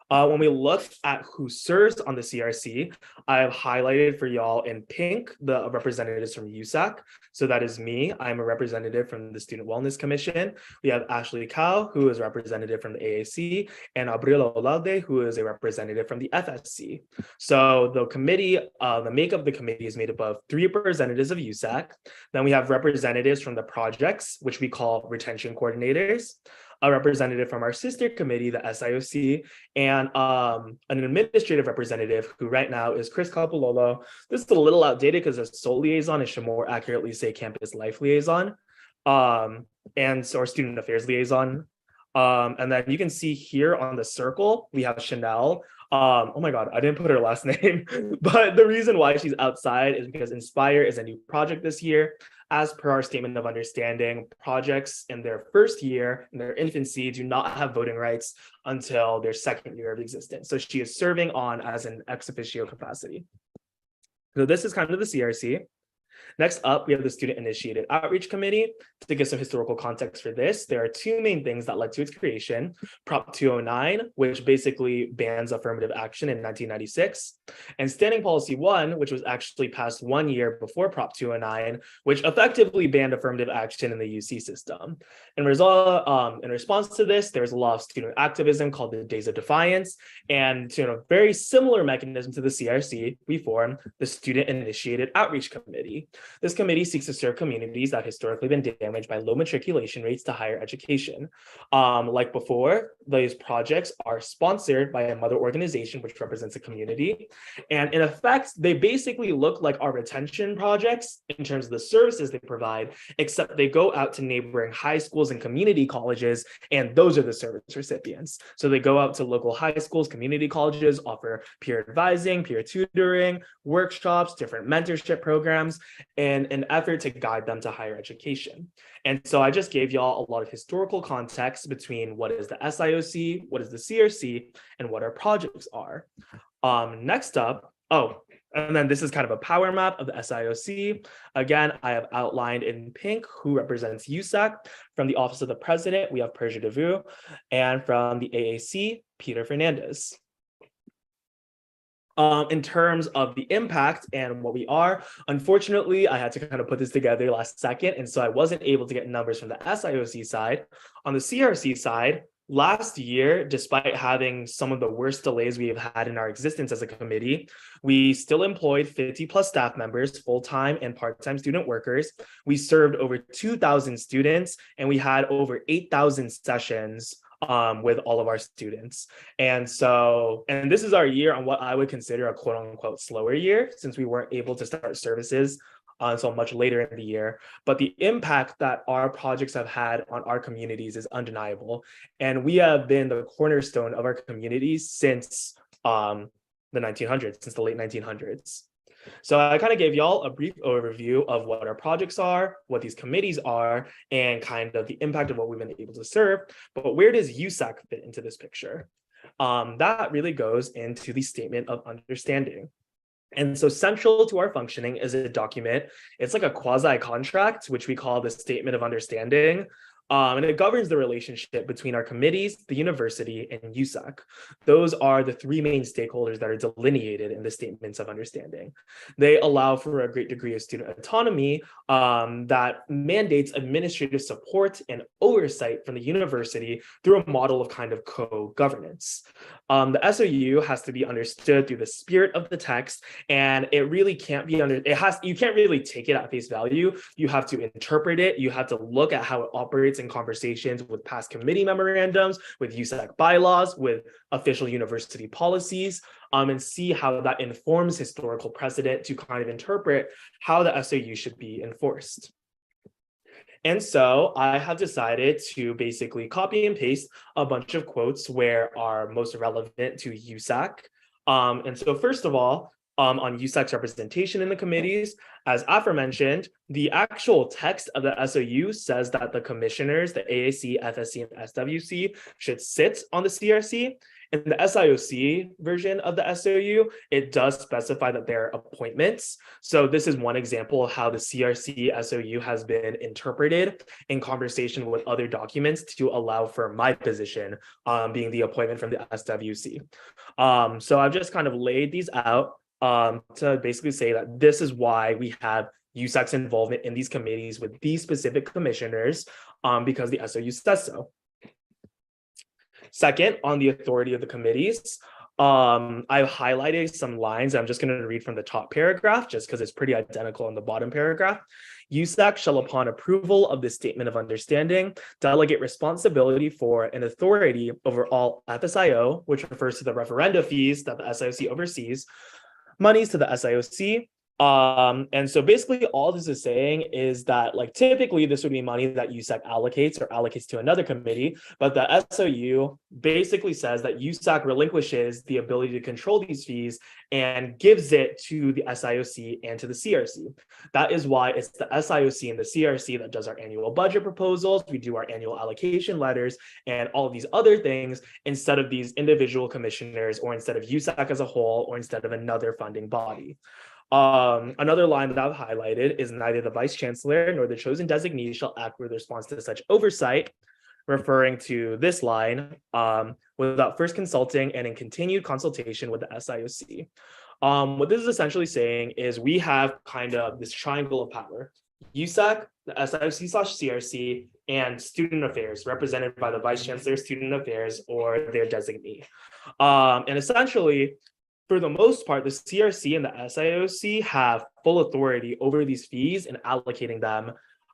When we look at who serves on the CRC, I have highlighted for y'all in pink the representatives from USAC. So that is me. I'm a representative from the Student Wellness Commission. We have Ashley Cao, who is a representative from the AAC, and Abril Olalde, who is a representative from the FSC. So the committee, the makeup of the committee is made up of 3 representatives of USAC. Then we have representatives from the projects, which we call retention coordinators, a representative from our sister committee, the SIOC, and an administrative representative who right now is Chris Capololo. This is a little outdated because a SOL liaison, it should more accurately say campus life liaison, and so our student affairs liaison. And then you can see here on the circle, we have Chanel. Oh my God, I didn't put her last name, but the reason why she's outside is because Inspire is a new project this year. As per our statement of understanding, projects in their first year, in their infancy, do not have voting rights until their second year of existence. So she is serving on as an ex officio capacity. So this is kind of the CRC. Next up, we have the Student Initiated Outreach Committee. To give some historical context for this, there are two main things that led to its creation. Prop 209, which basically bans affirmative action in 1996, and Standing Policy 1, which was actually passed 1 year before Prop 209, which effectively banned affirmative action in the UC system. In response to this, there's a law of student activism called the Days of Defiance, and to a very similar mechanism to the CRC, we formed the Student Initiated Outreach Committee. This committee seeks to serve communities that have historically been damaged by low matriculation rates to higher education. Like before, these projects are sponsored by a mother organization, which represents a community. And in effect, they basically look like our retention projects in terms of the services they provide, except they go out to neighboring high schools and community colleges, and those are the service recipients. So they go out to local high schools, community colleges, offer peer advising, peer tutoring, workshops, different mentorship programs, in an effort to guide them to higher education. And so I just gave y'all a lot of historical context between what is the SIOC, what is the CRC, and what our projects are. Next up, and then this is kind of a power map of the SIOC. Again, I have outlined in pink who represents USAC. From the Office of the President, we have Persia DeVue, and from the AAC, Peter Fernandez. In terms of the impact and what we are, unfortunately, I had to kind of put this together last second, and so I wasn't able to get numbers from the SIOC side. On the CRC side, last year, despite having some of the worst delays we have had in our existence as a committee, we still employed 50 plus staff members, full-time and part-time student workers. We served over 2,000 students, and we had over 8,000 sessions with all of our students. And this is our year on what I would consider a quote unquote slower year, since we weren't able to start services until much later in the year. But the impact that our projects have had on our communities is undeniable. And we have been the cornerstone of our communities since the 1900s, since the late 1900s. So I kind of gave y'all a brief overview of what our projects are, what these committees are, and kind of the impact of what we've been able to serve. But where does USAC fit into this picture? That really goes into the Statement of Understanding. And so central to our functioning is a document. It's like a quasi-contract, which we call the Statement of Understanding. And it governs the relationship between our committees, the university, and USAC. Those are the three main stakeholders that are delineated in the Statements of Understanding. They allow for a great degree of student autonomy that mandates administrative support and oversight from the university through a model of kind of co-governance. The SOU has to be understood through the spirit of the text, and it really can't be you can't really take it at face value. You have to interpret it. You have to look at how it operates in conversations with past committee memorandums, with USAC bylaws, with official university policies, and see how that informs historical precedent to kind of interpret how the SOU should be enforced. And so I have decided to basically copy and paste a bunch of quotes where are most relevant to USAC. And so first of all, on USAC's representation in the committees, as aforementioned, the actual text of the SOU says that the commissioners, the AAC, FSC, and SWC should sit on the CRC. In the SIOC version of the SOU, it does specify that they're appointments. So this is one example of how the CRC SOU has been interpreted in conversation with other documents to allow for my position being the appointment from the SWC. So I've just kind of laid these out to basically say that this is why we have USAC's involvement in these committees with these specific commissioners, because the SOU says so. Second, on the authority of the committees, I've highlighted some lines. I'm just going to read from the top paragraph just because it's pretty identical in the bottom paragraph. USAC shall, upon approval of this Statement of Understanding, delegate responsibility for and authority over all FSIO, which refers to the referenda fees that the SIOC oversees, monies to the SIOC. And so basically all this is saying is that, like, typically this would be money that USAC allocates to another committee, but the SOU basically says that USAC relinquishes the ability to control these fees and gives it to the SIOC and to the CRC. That is why it's the SIOC and the CRC that does our annual budget proposals. We do our annual allocation letters and all of these other things instead of these individual commissioners, or instead of USAC as a whole, or instead of another funding body. Another line that I've highlighted is neither the vice chancellor nor the chosen designee shall act with response to such oversight, referring to this line, without first consulting and in continued consultation with the SIOC. What this is essentially saying is we have kind of this triangle of power: USAC, the SIOC/CRC, and student affairs, represented by the vice chancellor, student affairs, or their designee. And essentially, for the most part, the CRC and the SIOC have full authority over these fees and allocating them,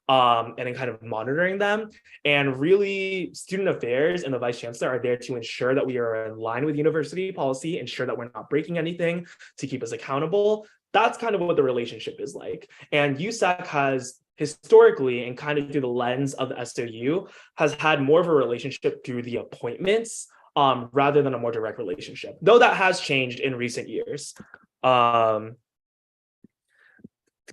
and in kind of monitoring them. And really, student affairs and the vice chancellor are there to ensure that we are in line with university policy, ensure that we're not breaking anything, to keep us accountable. That's kind of what the relationship is like. And USAC has historically, and kind of through the lens of the SOU, has had more of a relationship through the appointments, rather than a more direct relationship, though that has changed in recent years.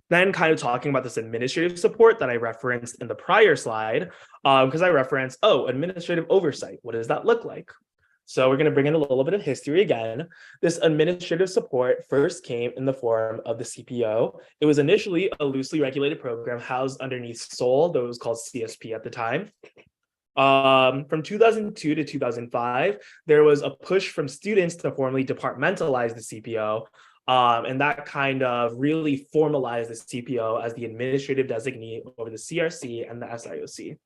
Then kind of talking about this administrative support that I referenced in the prior slide, because I referenced, administrative oversight. What does that look like? So we're going to bring in a little bit of history again. This administrative support first came in the form of the CPO. It was initially a loosely regulated program housed underneath SOL, though it was called CSP at the time. From 2002 to 2005, there was a push from students to formally departmentalize the CPO. And that kind of really formalized the CPO as the administrative designee over the CRC and the SIOC.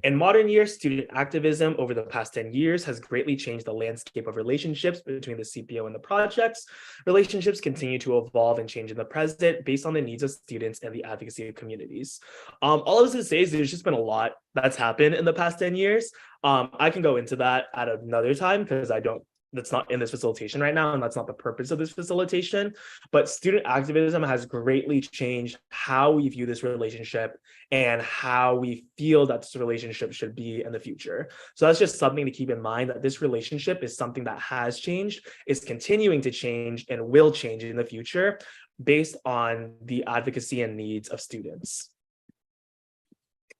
In modern years, student activism over the past 10 years has greatly changed the landscape of relationships between the CPO and the projects. Relationships continue to evolve and change in the present based on the needs of students and the advocacy of communities. All of this to say is there's just been a lot that's happened in the past 10 years. I can go into that at another time because that's not in this facilitation right now, and that's not the purpose of this facilitation. But student activism has greatly changed how we view this relationship and how we feel that this relationship should be in the future. So that's just something to keep in mind, that this relationship is something that has changed, is continuing to change, and will change in the future based on the advocacy and needs of students.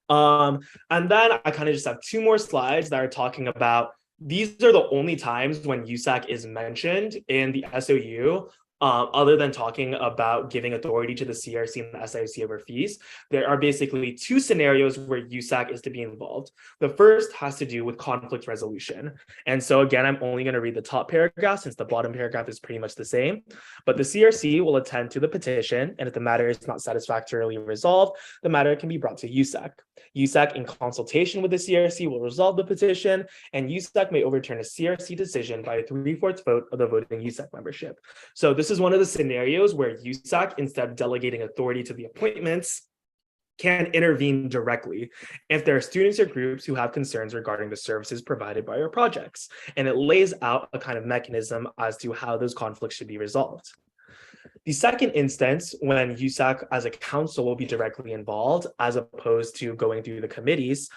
And then I kind of just have two more slides that are talking about, these are the only times when USAC is mentioned in the SOU, other than talking about giving authority to the CRC and the SIOC over fees. There are basically two scenarios where USAC is to be involved. The first has to do with conflict resolution. And so again, I'm only going to read the top paragraph since the bottom paragraph is pretty much the same. But the CRC will attend to the petition, and if the matter is not satisfactorily resolved, the matter can be brought to USAC. USAC, in consultation with the CRC, will resolve the petition, and USAC may overturn a CRC decision by a 3/4 vote of the voting USAC membership. So this is one of the scenarios where USAC, instead of delegating authority to the appointments, can intervene directly if there are students or groups who have concerns regarding the services provided by our projects. And it lays out a kind of mechanism as to how those conflicts should be resolved. The second instance, when USAC as a council will be directly involved, as opposed to going through the committees,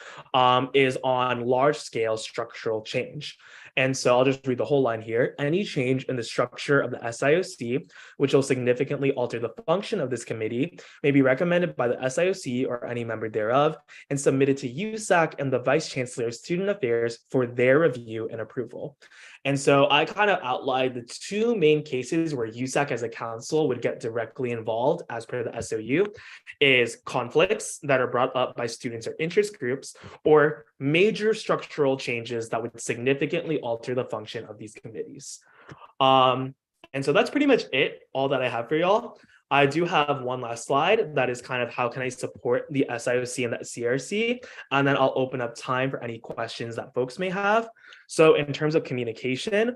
is on large-scale structural change. And so I'll just read the whole line here. Any change in the structure of the SIOC, which will significantly alter the function of this committee, may be recommended by the SIOC or any member thereof, and submitted to USAC and the Vice Chancellor of Student Affairs for their review and approval. And so I kind of outlined the two main cases where USAC as a council would get directly involved as per the SOU, is conflicts that are brought up by students or interest groups, or major structural changes that would significantly alter the function of these committees. And so that's pretty much it, all that I have for y'all. I do have one last slide that is kind of how can I support the SIOC and the CRC, and then I'll open up time for any questions that folks may have. So in terms of communication,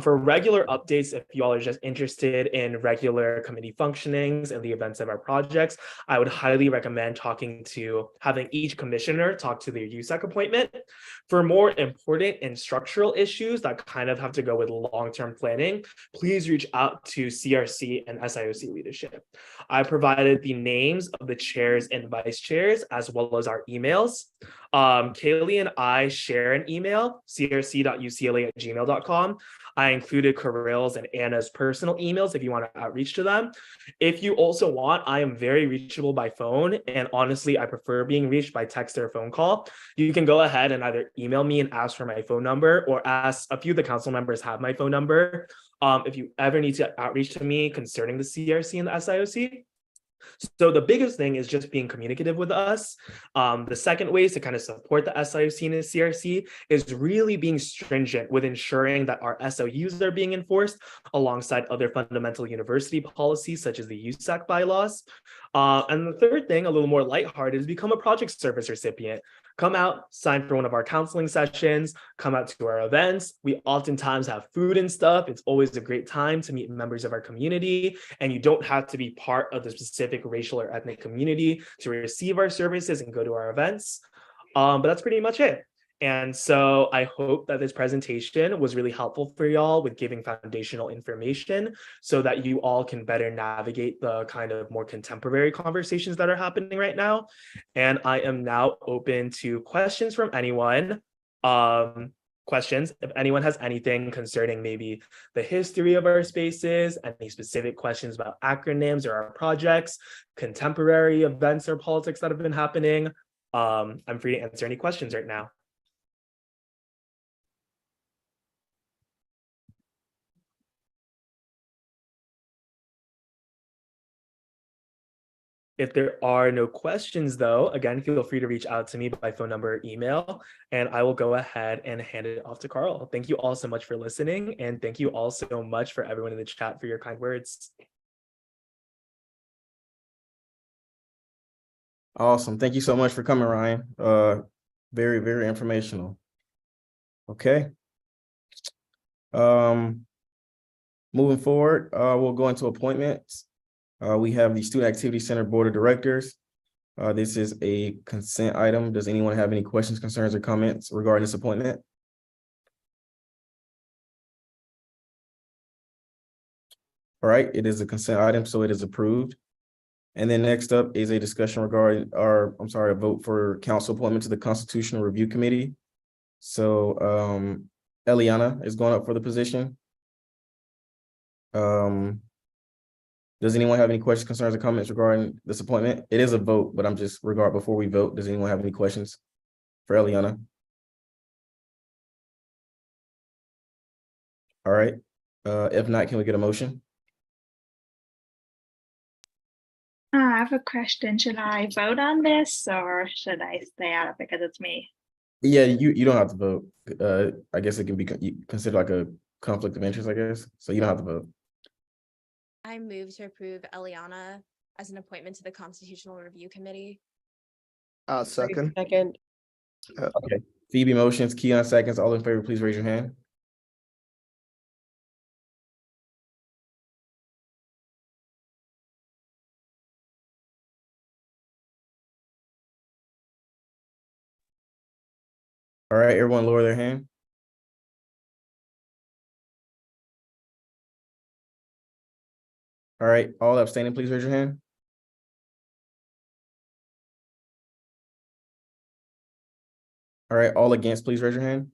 for regular updates, if you all are just interested in regular committee functionings and the events of our projects, I would highly recommend having each commissioner talk to their USAC appointment. For more important and structural issues that kind of have to go with long-term planning, please reach out to CRC and SIOC leadership. I provided the names of the chairs and vice chairs as well as our emails. Kaylee and I share an email, crc.ucla@gmail.com. I included Kirill's and Anna's personal emails if you want to outreach to them. If you also want, I am very reachable by phone, and honestly, I prefer being reached by text or phone call. You can go ahead and either email me and ask for my phone number, or ask a few of the council members have my phone number. If you ever need to outreach to me concerning the CRC and the SIOC. So the biggest thing is just being communicative with us. The second way is to kind of support the SIOC and the CRC is really being stringent with ensuring that our SOUs are being enforced alongside other fundamental university policies such as the USAC bylaws. And the third thing, a little more lighthearted, is become a project service recipient. Come out, sign for one of our counseling sessions, come out to our events. We oftentimes have food and stuff. It's always a great time to meet members of our community, and you don't have to be part of the specific racial or ethnic community to receive our services and go to our events. But that's pretty much it. And so I hope that this presentation was really helpful for y'all with giving foundational information so that you all can better navigate the kind of more contemporary conversations that are happening right now. And I am now open to questions from anyone. Questions, if anyone has anything concerning maybe the history of our spaces, any specific questions about acronyms or our projects, contemporary events or politics that have been happening, I'm free to answer any questions right now. If there are no questions, though, again, feel free to reach out to me by phone number or email, and I will go ahead and hand it off to Carl. Thank you all so much for listening, and thank you all so much for everyone in the chat for your kind words. Awesome. Thank you so much for coming, Ryan. Very, very informational. Okay. Moving forward, we'll go into appointments. We have the Student Activity Center Board of Directors. This is a consent item. Does anyone have any questions, concerns, or comments regarding this appointment? All right, it is a consent item, so it is approved. And then next up is a discussion regarding a vote for council appointment to the Constitutional Review Committee. So Eliana is going up for the position. Does anyone have any questions, concerns, or comments regarding this appointment? It is a vote, but I'm just before we vote, does anyone have any questions for Eliana? All right. If not, can we get a motion? I have a question. Should I vote on this or should I stay out of it because it's me? Yeah, you don't have to vote. I guess it can be considered like a conflict of interest, I guess. So you don't have to vote. I move to approve Eliana as an appointment to the Constitutional Review Committee. Second. Second. Okay. Phoebe motions, Keon seconds. All in favor, please raise your hand. All right, everyone lower their hand. All right, all abstaining, please raise your hand. All right, all against, please raise your hand.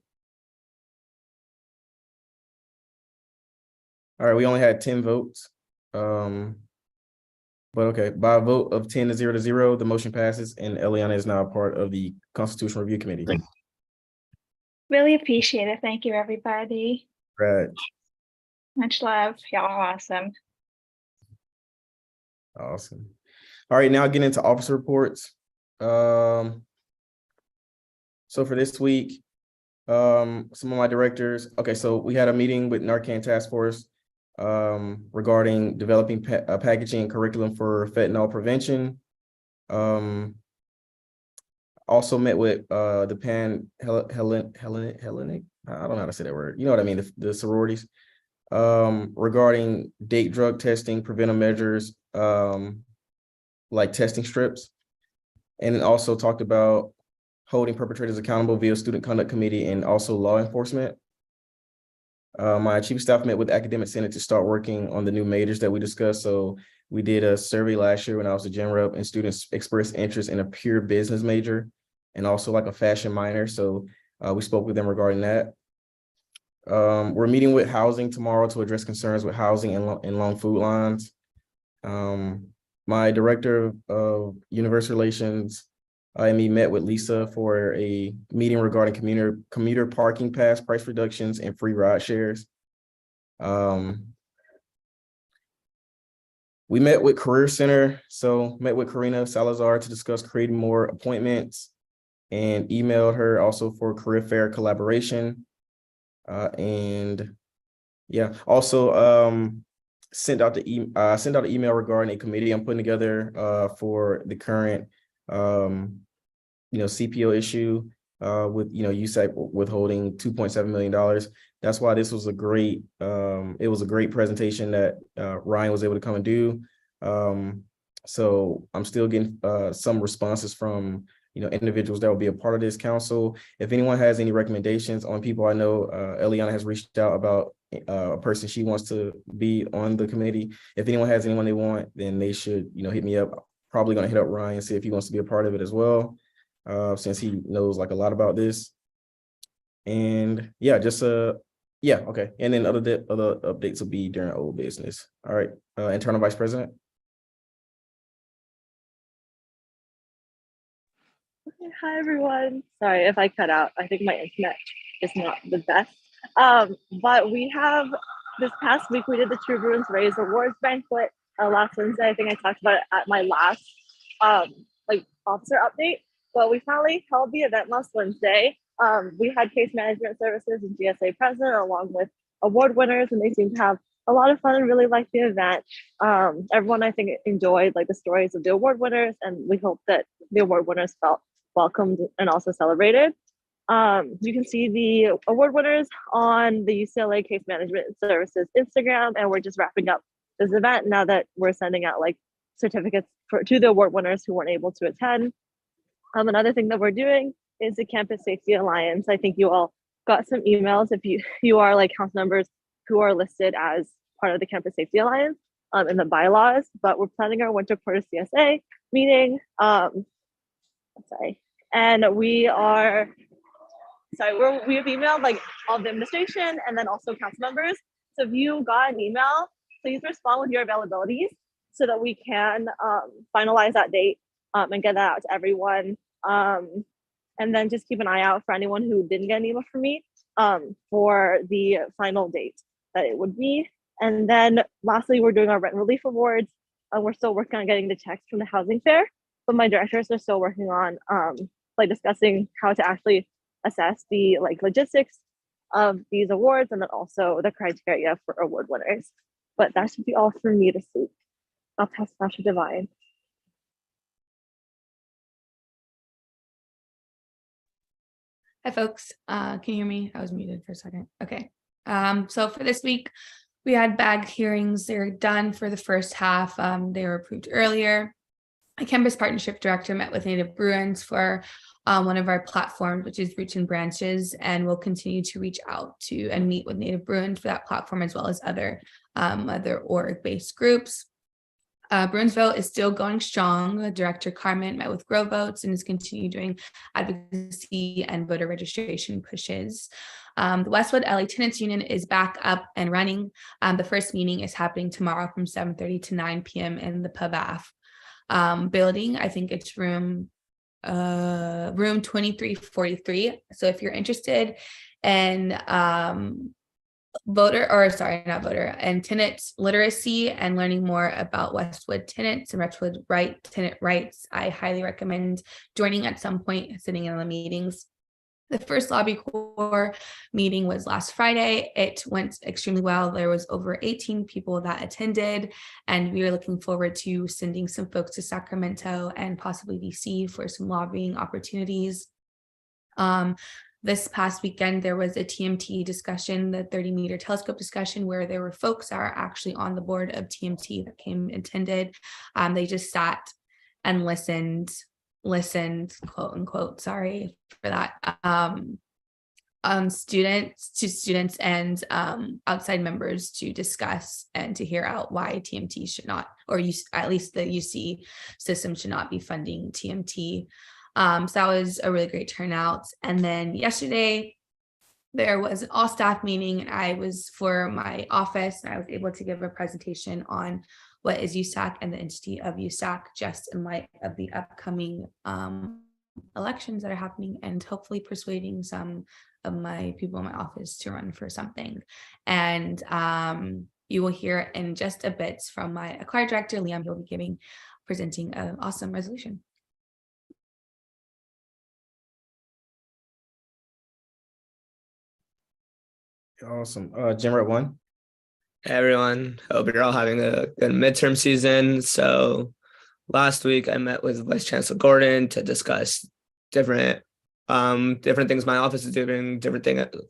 All right, we only had 10 votes. But okay, by a vote of 10 to 0, the motion passes, and Eliana is now a part of the Constitutional Review Committee. Really appreciate it. Thank you, everybody. Right. Much love. Y'all are awesome. Awesome. All right, now getting into officer reports. So for this week, some of my directors, okay, so we had a meeting with Narcan Task Force regarding developing packaging and curriculum for fentanyl prevention. Also met with the Hellenic, I don't know how to say that word. You know what I mean, the sororities. Regarding date drug testing, preventive measures, like testing strips, and then also talked about holding perpetrators accountable via student conduct committee and also law enforcement. My chief of staff met with the academic senate to start working on the new majors that we discussed. So we did a survey last year when I was a gen rep, and students expressed interest in a pure business major. and also like a fashion minor. So we spoke with them regarding that. We're meeting with housing tomorrow to address concerns with housing and long food lines. My director of University Relations, me met with Lisa for a meeting regarding commuter parking pass price reductions and free ride shares. We met with Career Center, so met with Karina Salazar to discuss creating more appointments, and emailed her also for career fair collaboration. And yeah, also sent out the email regarding a committee I'm putting together for the current CPO issue with USAC withholding $2.7 million. That's why this was a great presentation that Ryan was able to come and do. So I'm still getting some responses from individuals that will be a part of this council. If anyone has any recommendations on people, I know Eliana has reached out about a person she wants to be on the committee. If anyone has anyone they want, then they should hit me up. Probably going to hit up Ryan and see if he wants to be a part of it as well, since he knows like a lot about this. And yeah, just yeah, okay. And then other updates will be during old business. All right, Internal Vice President. Hi, everyone. Sorry if I cut out. I think my internet is not the best. But we have, this past week, we did the True Bruins Raise Awards banquet last Wednesday. I think I talked about it at my last officer update. But we finally held the event last Wednesday. We had case management services and GSA present along with award winners, and they seemed to have a lot of fun and really liked the event. Everyone, I think, enjoyed the stories of the award winners, and we hope that the award winners felt welcomed and also celebrated. You can see the award winners on the UCLA Case Management Services Instagram, and we're just wrapping up this event now that we're sending out certificates to the award winners who weren't able to attend. Another thing that we're doing is the Campus Safety Alliance. I think you all got some emails if you are council members who are listed as part of the Campus Safety Alliance in the bylaws, but we're planning our winter quarter CSA meeting. And we have emailed all the administration and then also council members. So if you got an email, please respond with your availabilities so that we can finalize that date and get that out to everyone. And then just keep an eye out for anyone who didn't get an email from me for the final date that it would be. And then lastly, we're doing our rent relief awards. We're still working on getting the checks from the housing fair, but my directors are still working on discussing how to actually assess the logistics of these awards and then also the criteria for award winners. But that should be all for me this week. I'll pass it to Divine. Hi, folks. Can you hear me? I was muted for a second. Okay. So for this week, we had bag hearings. They're done for the first half. They were approved earlier. A campus partnership director met with Native Bruins for one of our platforms, which is Roots and Branches, and we'll continue to reach out to and meet with Native Bruins for that platform as well as other org-based groups. Bruins Vote is still going strong. Director Carmen met with Grow Votes and is continuing doing advocacy and voter registration pushes. The Westwood LA Tenants Union is back up and running. The first meeting is happening tomorrow from 7:30 to 9 p.m. in the Pub Af building. I think it's room 2343. So if you're interested in tenant literacy and learning more about Westwood tenants and Westwood tenant rights, I highly recommend joining at some point, sitting in the meetings. The first lobby corps meeting was last Friday. It went extremely well. There was over 18 people that attended, and we are looking forward to sending some folks to Sacramento and possibly DC for some lobbying opportunities. This past weekend, there was a TMT discussion, the 30-meter telescope discussion, where there were folks that are actually on the board of TMT that came and attended. They just sat and listened, quote unquote, sorry for that, students and outside members to discuss and to hear out why TMT should not, or at least the UC system should not be funding TMT. So that was a really great turnout. And then yesterday, there was an all staff meeting, and I was for my office, and I was able to give a presentation on what is USAC and the entity of USAC, just in light of the upcoming elections that are happening, and hopefully persuading some of my people in my office to run for something. And you will hear in just a bit from my acquired director, Liam, who will be presenting an awesome resolution. Awesome. Generate one. Hey everyone, hope you're all having a good midterm season. So last week I met with Vice Chancellor Gordon to discuss different things my office is doing,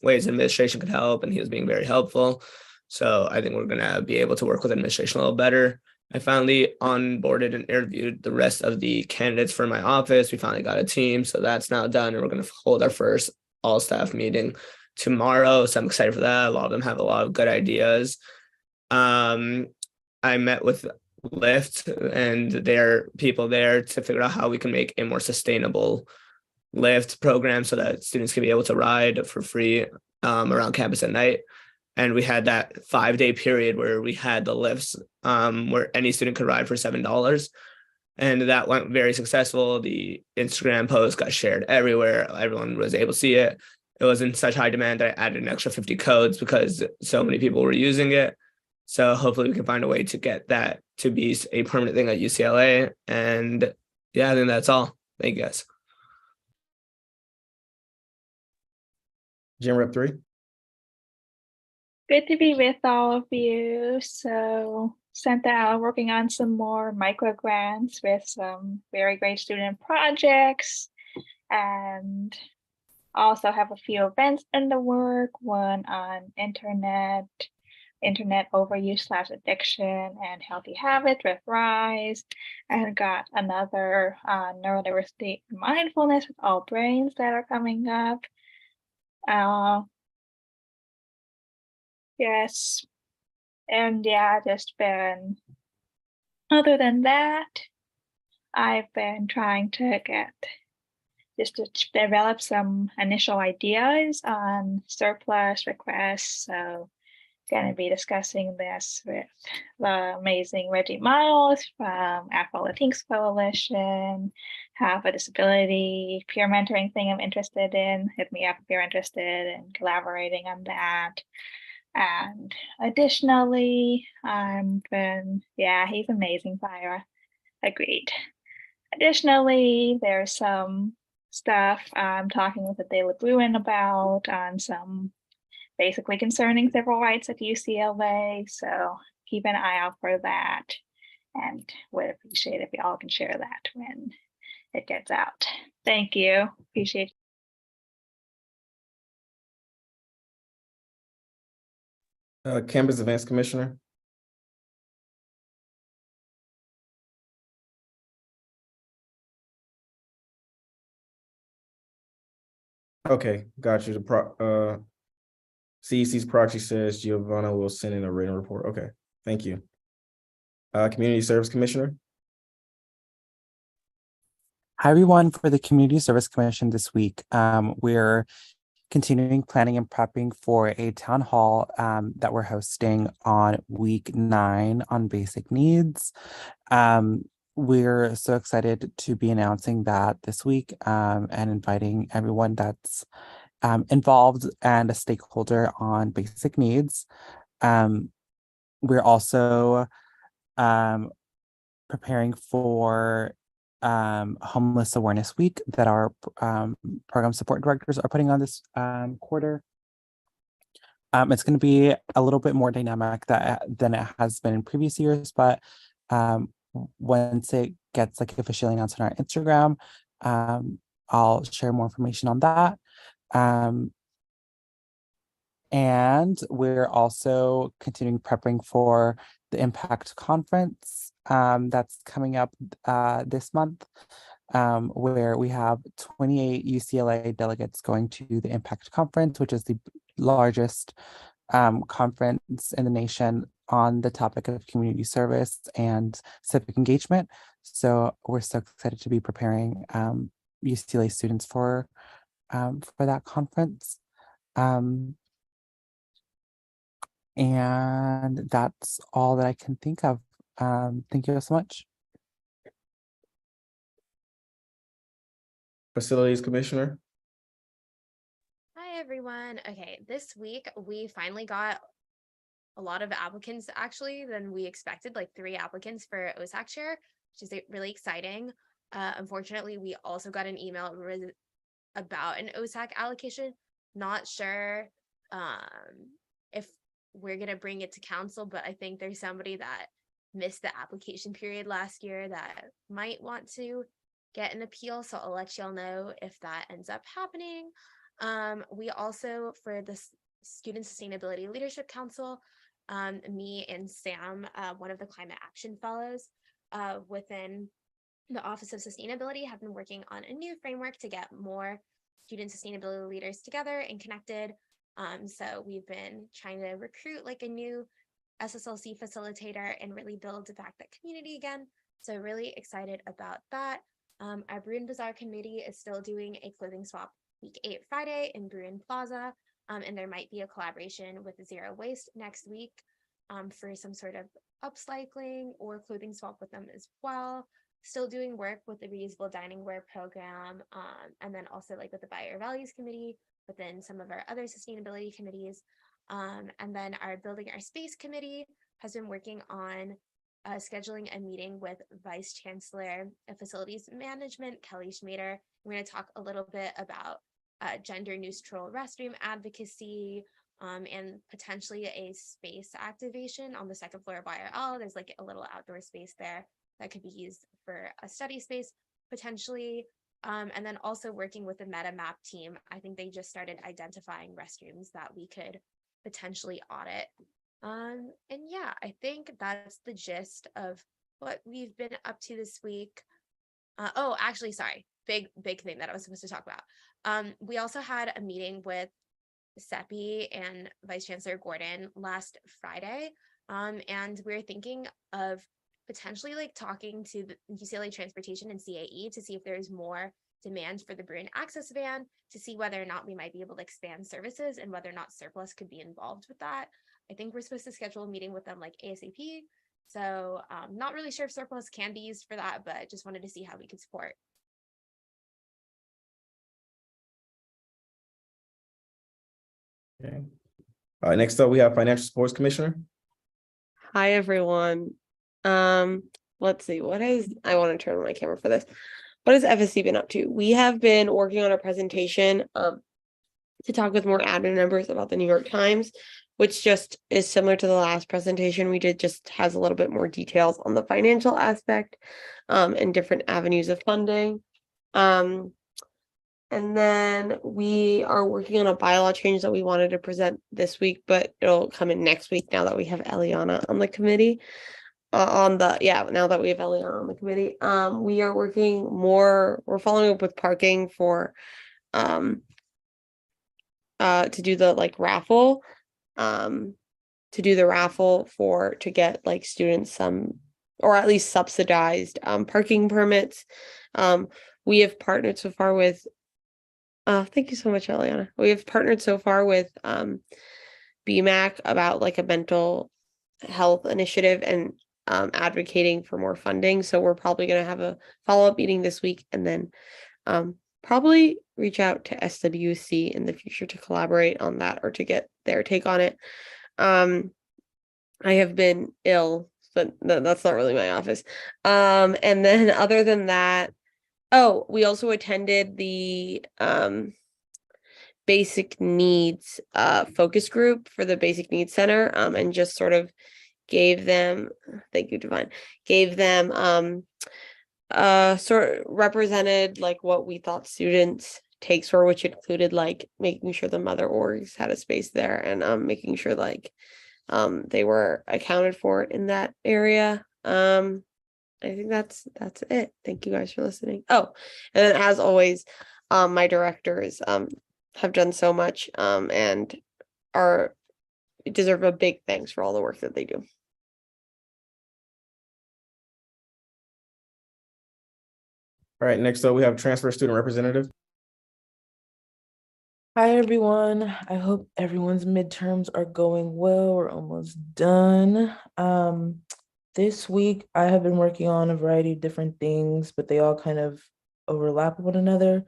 ways administration could help, and he was being very helpful. So I think we're gonna be able to work with administration a little better. I finally onboarded and interviewed the rest of the candidates for my office. We finally got a team, so that's now done, and we're gonna hold our first all-staff meeting tomorrow. So I'm excited for that. A lot of them have a lot of good ideas. I met with Lyft and their people there to figure out how we can make a more sustainable Lyft program so that students can be able to ride for free around campus at night. And we had that 5-day period where we had the lifts where any student could ride for $7. And that went very successful. The Instagram post got shared everywhere. Everyone was able to see it. It was in such high demand that I added an extra 50 codes because so many people were using it. So hopefully we can find a way to get that to be a permanent thing at UCLA. And yeah, I think that's all. Thank you guys. Gen Rep 3. Good to be with all of you. So sent out working on some more micro grants with some very great student projects, and also have a few events in the work, one on internet overuse / addiction and healthy habits with Rise, and got another neurodiversity and mindfulness with All Brains that are coming up. Yes, and yeah, other than that, I've been trying to develop some initial ideas on surplus requests. So going to be discussing this with the amazing Reggie Miles from Afro Latinx Coalition, have a disability peer mentoring thing I'm interested in. Hit me up if you're interested in collaborating on that. And additionally, he's amazing, Fyra. Agreed. Additionally, there's some stuff I'm talking with the Daily Bruin about on some basically concerning civil rights at UCLA. So keep an eye out for that, and would appreciate if y'all can share that when it gets out. Thank you. Appreciate it. Campus Events Commissioner. Okay, got you. The CEC's proxy says Giovanna will send in a written report. Okay, thank you. Community Service Commissioner. Hi, everyone. For the Community Service Commission this week, we're continuing planning and prepping for a town hall that we're hosting on week 9 on basic needs. We're so excited to be announcing that this week and inviting everyone that's involved and a stakeholder on basic needs. We're also preparing for Homeless Awareness Week that our program support directors are putting on this quarter. It's going to be a little bit more dynamic than it has been in previous years, but once it gets officially announced on our Instagram, I'll share more information on that. And we're also continuing prepping for the Impact Conference that's coming up this month, where we have 28 UCLA delegates going to the Impact Conference, which is the largest conference in the nation on the topic of community service and civic engagement. So we're so excited to be preparing UCLA students for that conference. And that's all that I can think of. Thank you so much. Facilities Commissioner. Hi, everyone. Okay, this week we finally got a lot of applicants actually than we expected, like 3 applicants for OSAC chair, which is really exciting. Unfortunately, we also got an email about an OSAC allocation. Not sure if we're gonna bring it to council, but I think there's somebody that missed the application period last year that might want to get an appeal. So I'll let y'all know if that ends up happening. We also, for the Student Sustainability Leadership Council, me and Sam, one of the climate action fellows within the Office of Sustainability, have been working on a new framework to get more student sustainability leaders together and connected. So we've been trying to recruit like a new SSLC facilitator and really build back that community again. So really excited about that. Our Bruin Bazaar committee is still doing a clothing swap week 8 Friday in Bruin Plaza. And there might be a collaboration with Zero Waste next week for some sort of upcycling or clothing swap with them as well. Still doing work with the reusable dining wear program, and then also like with the Buyer Values Committee, within some of our other sustainability committees. And then our Building Our Space Committee has been working on scheduling a meeting with Vice Chancellor of Facilities Management, Kelly Schmader. We're going to talk a little bit about gender neutral restroom advocacy, and potentially a space activation on the 2nd floor of YRL. There's like a little outdoor space there that could be used for a study space potentially. And then also working with the MetaMap team. I think they just started identifying restrooms that we could potentially audit. And yeah, I think that's the gist of what we've been up to this week. Oh, actually, sorry, big thing that I was supposed to talk about. We also had a meeting with Seppi and Vice Chancellor Gordon last Friday. And we're thinking of potentially like talking to the UCLA Transportation and CAE to see if there's more demand for the Bruin Access Van, to see whether or not we might be able to expand services and whether or not surplus could be involved with that. I think we're supposed to schedule a meeting with them like ASAP. So not really sure if surplus can be used for that, but just wanted to see how we could support. Okay. All right, next up we have Financial Sports Commissioner. Hi, everyone. Let's see, I want to turn on my camera for this. What has FSC been up to? We have been working on a presentation to talk with more admin members about the New York Times, which just is similar to the last presentation we did, just has a little bit more details on the financial aspect and different avenues of funding. And then we are working on a bylaw change that we wanted to present this week, but it'll come in next week now that we have Eliana on the committee. Now that we have Eliana on the committee, we are working more, we're following up with parking for to do the like raffle, to get like students some, or at least subsidized parking permits. We have partnered so far with thank you so much, Eliana. We have partnered so far with BMAC about like a mental health initiative and advocating for more funding. So we're probably going to have a follow-up meeting this week, and then probably reach out to SWC in the future to collaborate on that or to get their take on it. I have been ill, but that's not really my office. And then other than that, we also attended the basic needs focus group for the Basic Needs Center, and just sort of gave them, thank you, Divine, sort of represented like what we thought students takes were, which included like making sure the mother orgs had a space there, and making sure like they were accounted for in that area. I think that's it. Thank you guys for listening. Oh, and then as always, my directors have done so much and deserve a big thanks for all the work that they do. All right, next up, we have transfer student representative. Hi, everyone. I hope everyone's midterms are going well. We're almost done. This week I have been working on a variety of different things, but they all kind of overlap one another.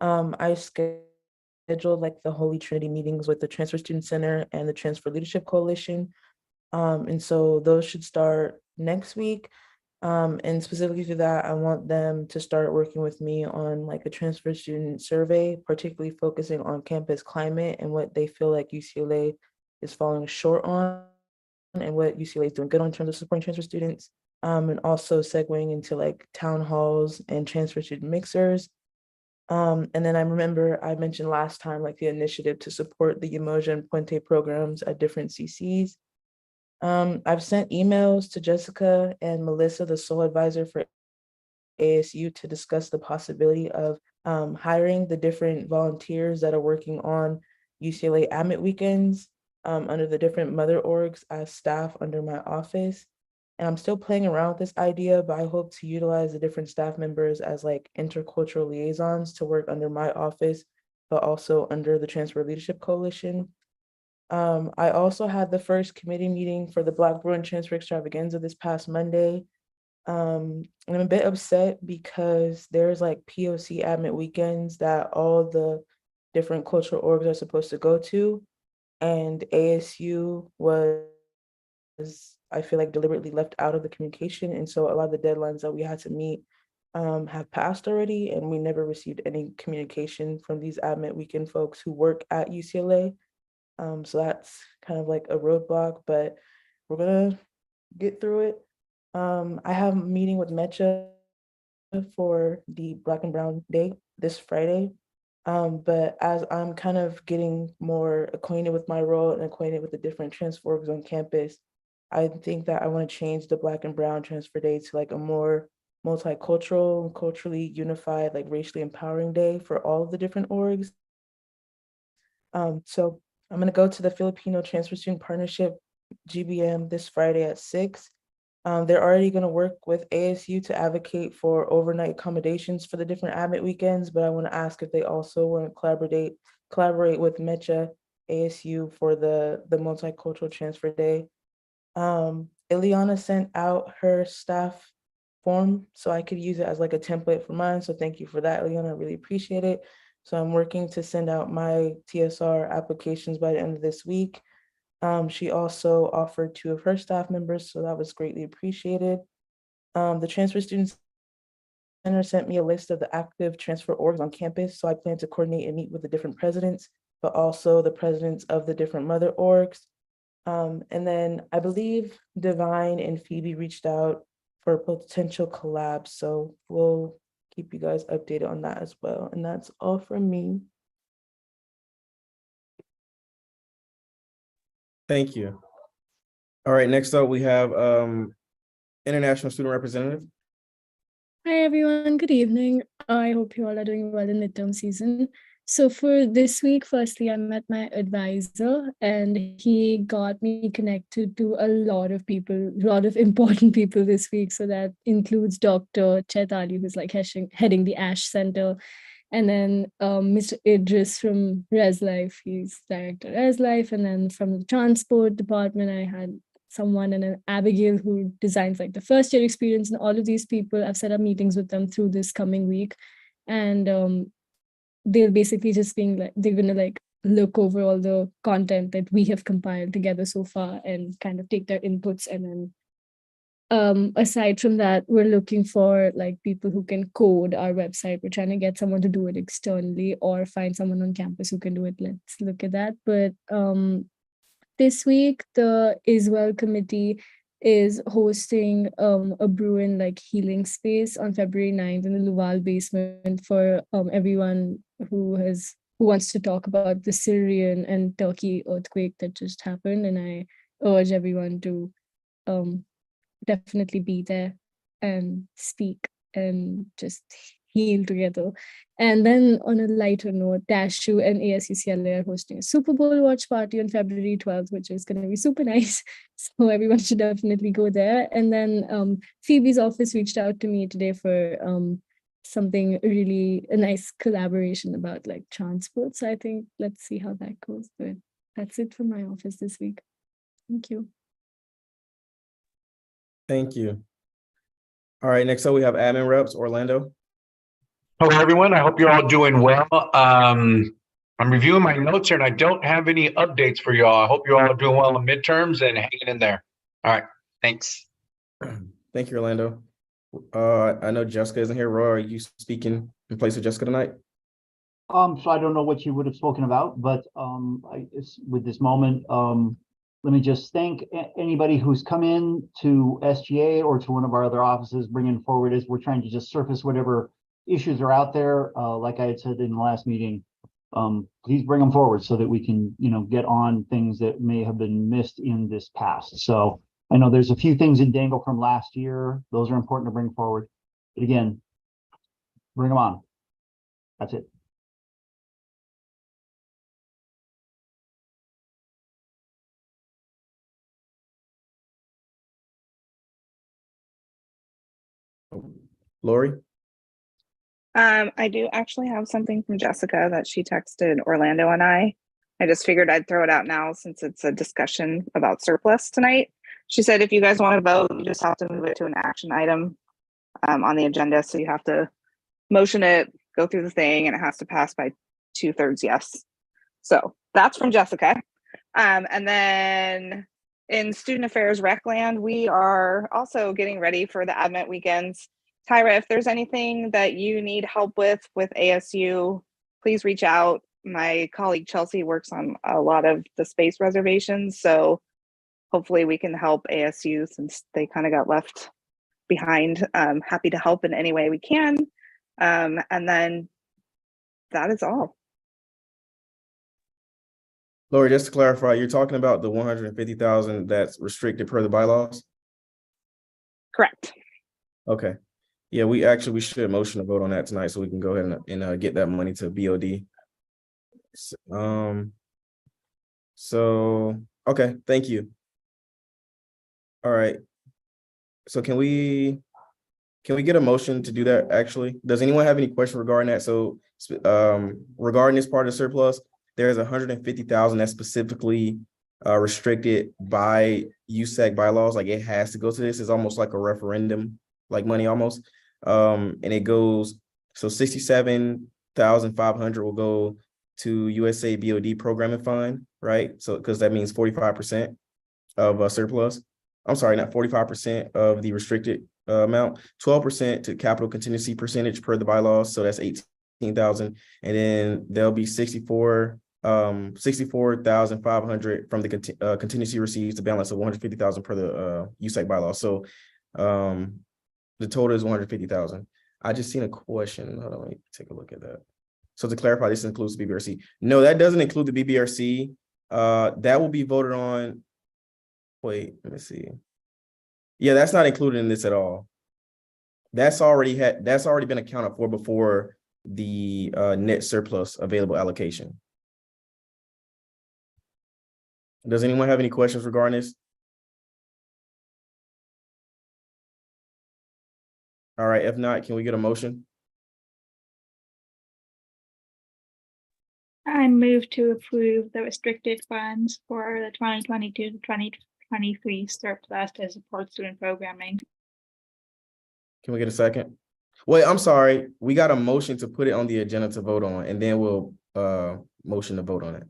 I scheduled like the Holy Trinity meetings with the Transfer Student Center and the Transfer Leadership Coalition. And so those should start next week. And specifically for that, I want them to start working with me on like a transfer student survey, particularly focusing on campus climate and what they feel like UCLA is falling short on and what UCLA is doing good on in terms of supporting transfer students. And also segueing into like town halls and transfer student mixers. And then I remember I mentioned last time like the initiative to support the Umoja and Puente programs at different CCs. I've sent emails to Jessica and Melissa, the sole advisor for ASU, to discuss the possibility of hiring the different volunteers that are working on UCLA Admit weekends under the different mother orgs as staff under my office. And I'm still playing around with this idea, but I hope to utilize the different staff members as like intercultural liaisons to work under my office, but also under the Transfer Leadership Coalition. I also had the first committee meeting for the Black Bruin Transfer Extravaganza this past Monday. And I'm a bit upset because there's like POC admit weekends that all the different cultural orgs are supposed to go to. And ASU was, I feel like, deliberately left out of the communication. And so a lot of the deadlines that we had to meet have passed already, and we never received any communication from these admit weekend folks who work at UCLA. So that's kind of like a roadblock, but we're gonna get through it. I have a meeting with Mecha for the Black and Brown Day this Friday. But as I'm kind of getting more acquainted with my role and acquainted with the different transfer orgs on campus, I think that I want to change the Black and Brown Transfer Day to like a more multicultural and culturally unified, like racially empowering day for all of the different orgs. So I'm gonna go to the Filipino Transfer Student Partnership GBM this Friday at 6. They're already gonna work with ASU to advocate for overnight accommodations for the different admit weekends, but I wanna ask if they also want to collaborate with Mecha ASU for the multicultural transfer day. Ileana sent out her staff form so I could use it as like a template for mine. So thank you for that, Ileana, I really appreciate it. So I'm working to send out my TSR applications by the end of this week. She also offered 2 of her staff members, so that was greatly appreciated. The Transfer Student Center sent me a list of the active transfer orgs on campus, so I plan to coordinate and meet with the different presidents, but also the presidents of the different mother orgs. And then I believe Divine and Phoebe reached out for potential collabs, so we'll keep you guys updated on that as well. And that's all from me. Thank you. All right, next up, we have international student representative. Hi, everyone. Good evening. I hope you all are doing well in midterm season. So for this week, firstly, I met my advisor and he got me connected to a lot of people, a lot of important people this week. So that includes Dr. Chet Ali, who's like heading the ASH Center. And then Mr. Idris from Res Life, he's director Res Life. And then from the transport department, I had someone and an Abigail who designs like the first year experience, and all of these people, I've set up meetings with them through this coming week. And they're basically just being like, they're gonna like look over all the content that we have compiled together so far and kind of take their inputs. And then aside from that, we're looking for like people who can code our website. We're trying to get someone to do it externally or find someone on campus who can do it. Let's look at that. But this week, the Iswell committee is hosting a Bruin like healing space on February 9th in the Luval basement for everyone who wants to talk about the Syrian and Turkey earthquake that just happened. And I urge everyone to definitely be there and speak and just heal together. And then on a lighter note, DashU and ASUCLA are hosting a Super Bowl watch party on February 12th, which is going to be super nice. So everyone should definitely go there. And then Phoebe's office reached out to me today for something really a nice collaboration about like transport. So I think let's see how that goes. But that's it for my office this week. Thank you. Thank you. All right, next up we have admin reps, Orlando. Hello, everyone. I hope you're all doing well. I'm reviewing my notes here and I don't have any updates for you all. I hope you all are doing well in midterms and hanging in there. All right, thanks. Thank you, Orlando. I know Jessica isn't here. Roy, are you speaking in place of Jessica tonight? So I don't know what you would have spoken about, but with this moment, let me just thank anybody who's come in to SGA or to one of our other offices, bringing forward as we're trying to just surface whatever issues are out there. Like I had said in the last meeting, please bring them forward so that we can, get on things that may have been missed in this past. So I know there's a few things in dangle from last year. Those are important to bring forward. But again, bring them on. That's it. Lori? I do actually have something from Jessica that she texted Orlando and I. I just figured I'd throw it out now since it's a discussion about surplus tonight. She said if you guys want to vote, you just have to move it to an action item on the agenda. So you have to motion it, go through the thing, and it has to pass by 2/3 yes. So that's from Jessica. And then in Student Affairs Recland, we are also getting ready for the Advent weekends. Tyra, if there's anything that you need help with ASU, please reach out. My colleague Chelsea works on a lot of the space reservations, so hopefully we can help ASU since they kind of got left behind. Happy to help in any way we can. And then that is all. Lori, just to clarify, you're talking about the 150,000 that's restricted per the bylaws? Correct. Okay. Yeah, we should motion to vote on that tonight so we can go ahead and get that money to BOD. So okay, thank you. All right. So can we get a motion to do that actually? Does anyone have any question regarding that? So regarding this part of the surplus, there's 150,000 that's specifically restricted by USAC bylaws. Like it has to go to this. It's almost like a referendum, like money almost. And it goes, so 67,500 will go to USA BOD programming fund, right? So because that means 45% of surplus. I'm sorry, not 45% of the restricted amount, 12% to capital contingency percentage per the bylaws. So that's 18,000. And then there'll be 64,500 from the contingency receipts, the balance of 150,000 per the USAC bylaws. So the total is 150,000. I just seen a question. Hold on, let me take a look at that. So to clarify, this includes the BBRC. No, that doesn't include the BBRC. That will be voted on. Wait, let me see. Yeah, that's not included in this at all. That's already been accounted for before the net surplus available allocation. Does anyone have any questions regarding this? All right, if not, can we get a motion? I move to approve the restricted funds for the 2022 to 2023 surplus to support student programming. Can we get a second? Wait, I'm sorry. We got a motion to put it on the agenda to vote on, and then we'll motion to vote on it.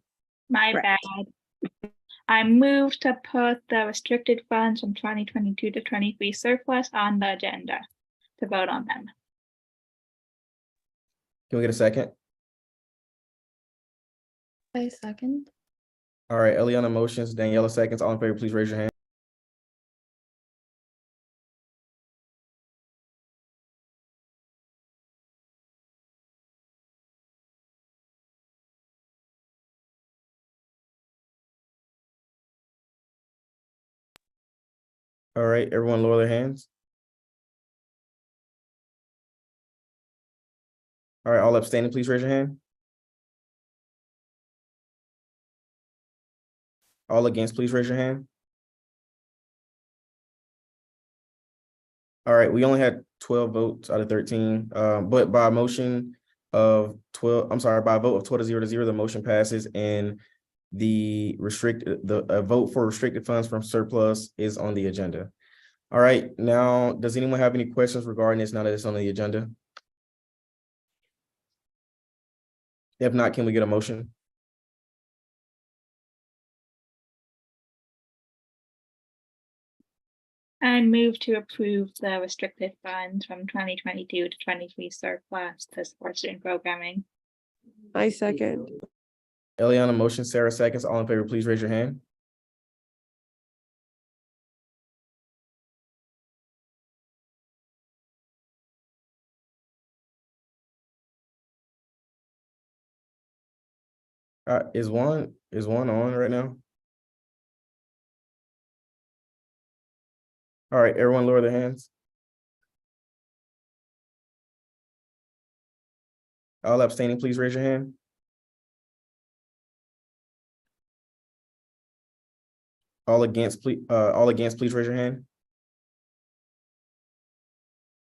My bad. I move to put the restricted funds from 2022 to 23 surplus on the agenda to vote on them. Can we get a second? I second. All right, Eliana motions, Daniela seconds. All in favor, please raise your hand. All right, everyone lower their hands. All right, all abstaining, please raise your hand. All against, please raise your hand. All right, we only had 12 votes out of 13, but by a motion of 12, I'm sorry, by a vote of 12 to 0, the motion passes, and the vote for restricted funds from surplus is on the agenda. All right, now, does anyone have any questions regarding this now that it's on the agenda? If not, can we get a motion? I move to approve the restricted funds from 2022 to 23 surplus to support student programming. I second. Eliana motion, Sarah seconds. All in favor, please raise your hand. Is one on right now? All right, everyone lower their hands. All abstaining, please raise your hand. All against, please raise your hand.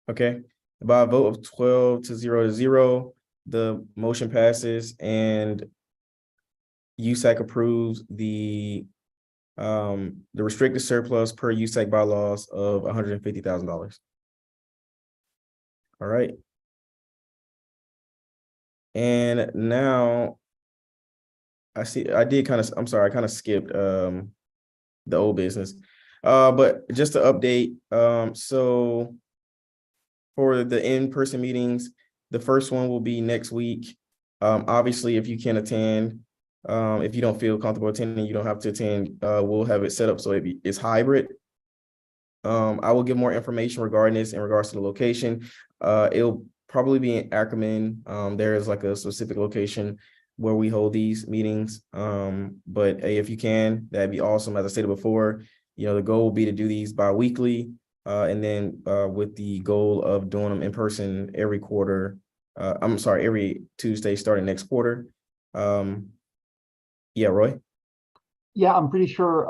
Okay, by a vote of 12 to 0, the motion passes and USAC approves the restricted surplus per USAC bylaws of $150,000. All right. And now I see, I kind of skipped the old business. But just to update, so for the in-person meetings, the first one will be next week. Obviously, if you can attend, if you don't feel comfortable attending, you don't have to attend. We'll have it set up so it's hybrid. I will give more information regarding this in regards to the location. It'll probably be in Ackerman. There is like a specific location where we hold these meetings. But hey, if you can, that'd be awesome. As I stated before, the goal will be to do these bi-weekly, and then with the goal of doing them in person every quarter. Every Tuesday starting next quarter. Yeah, Roy? Yeah, I'm pretty sure,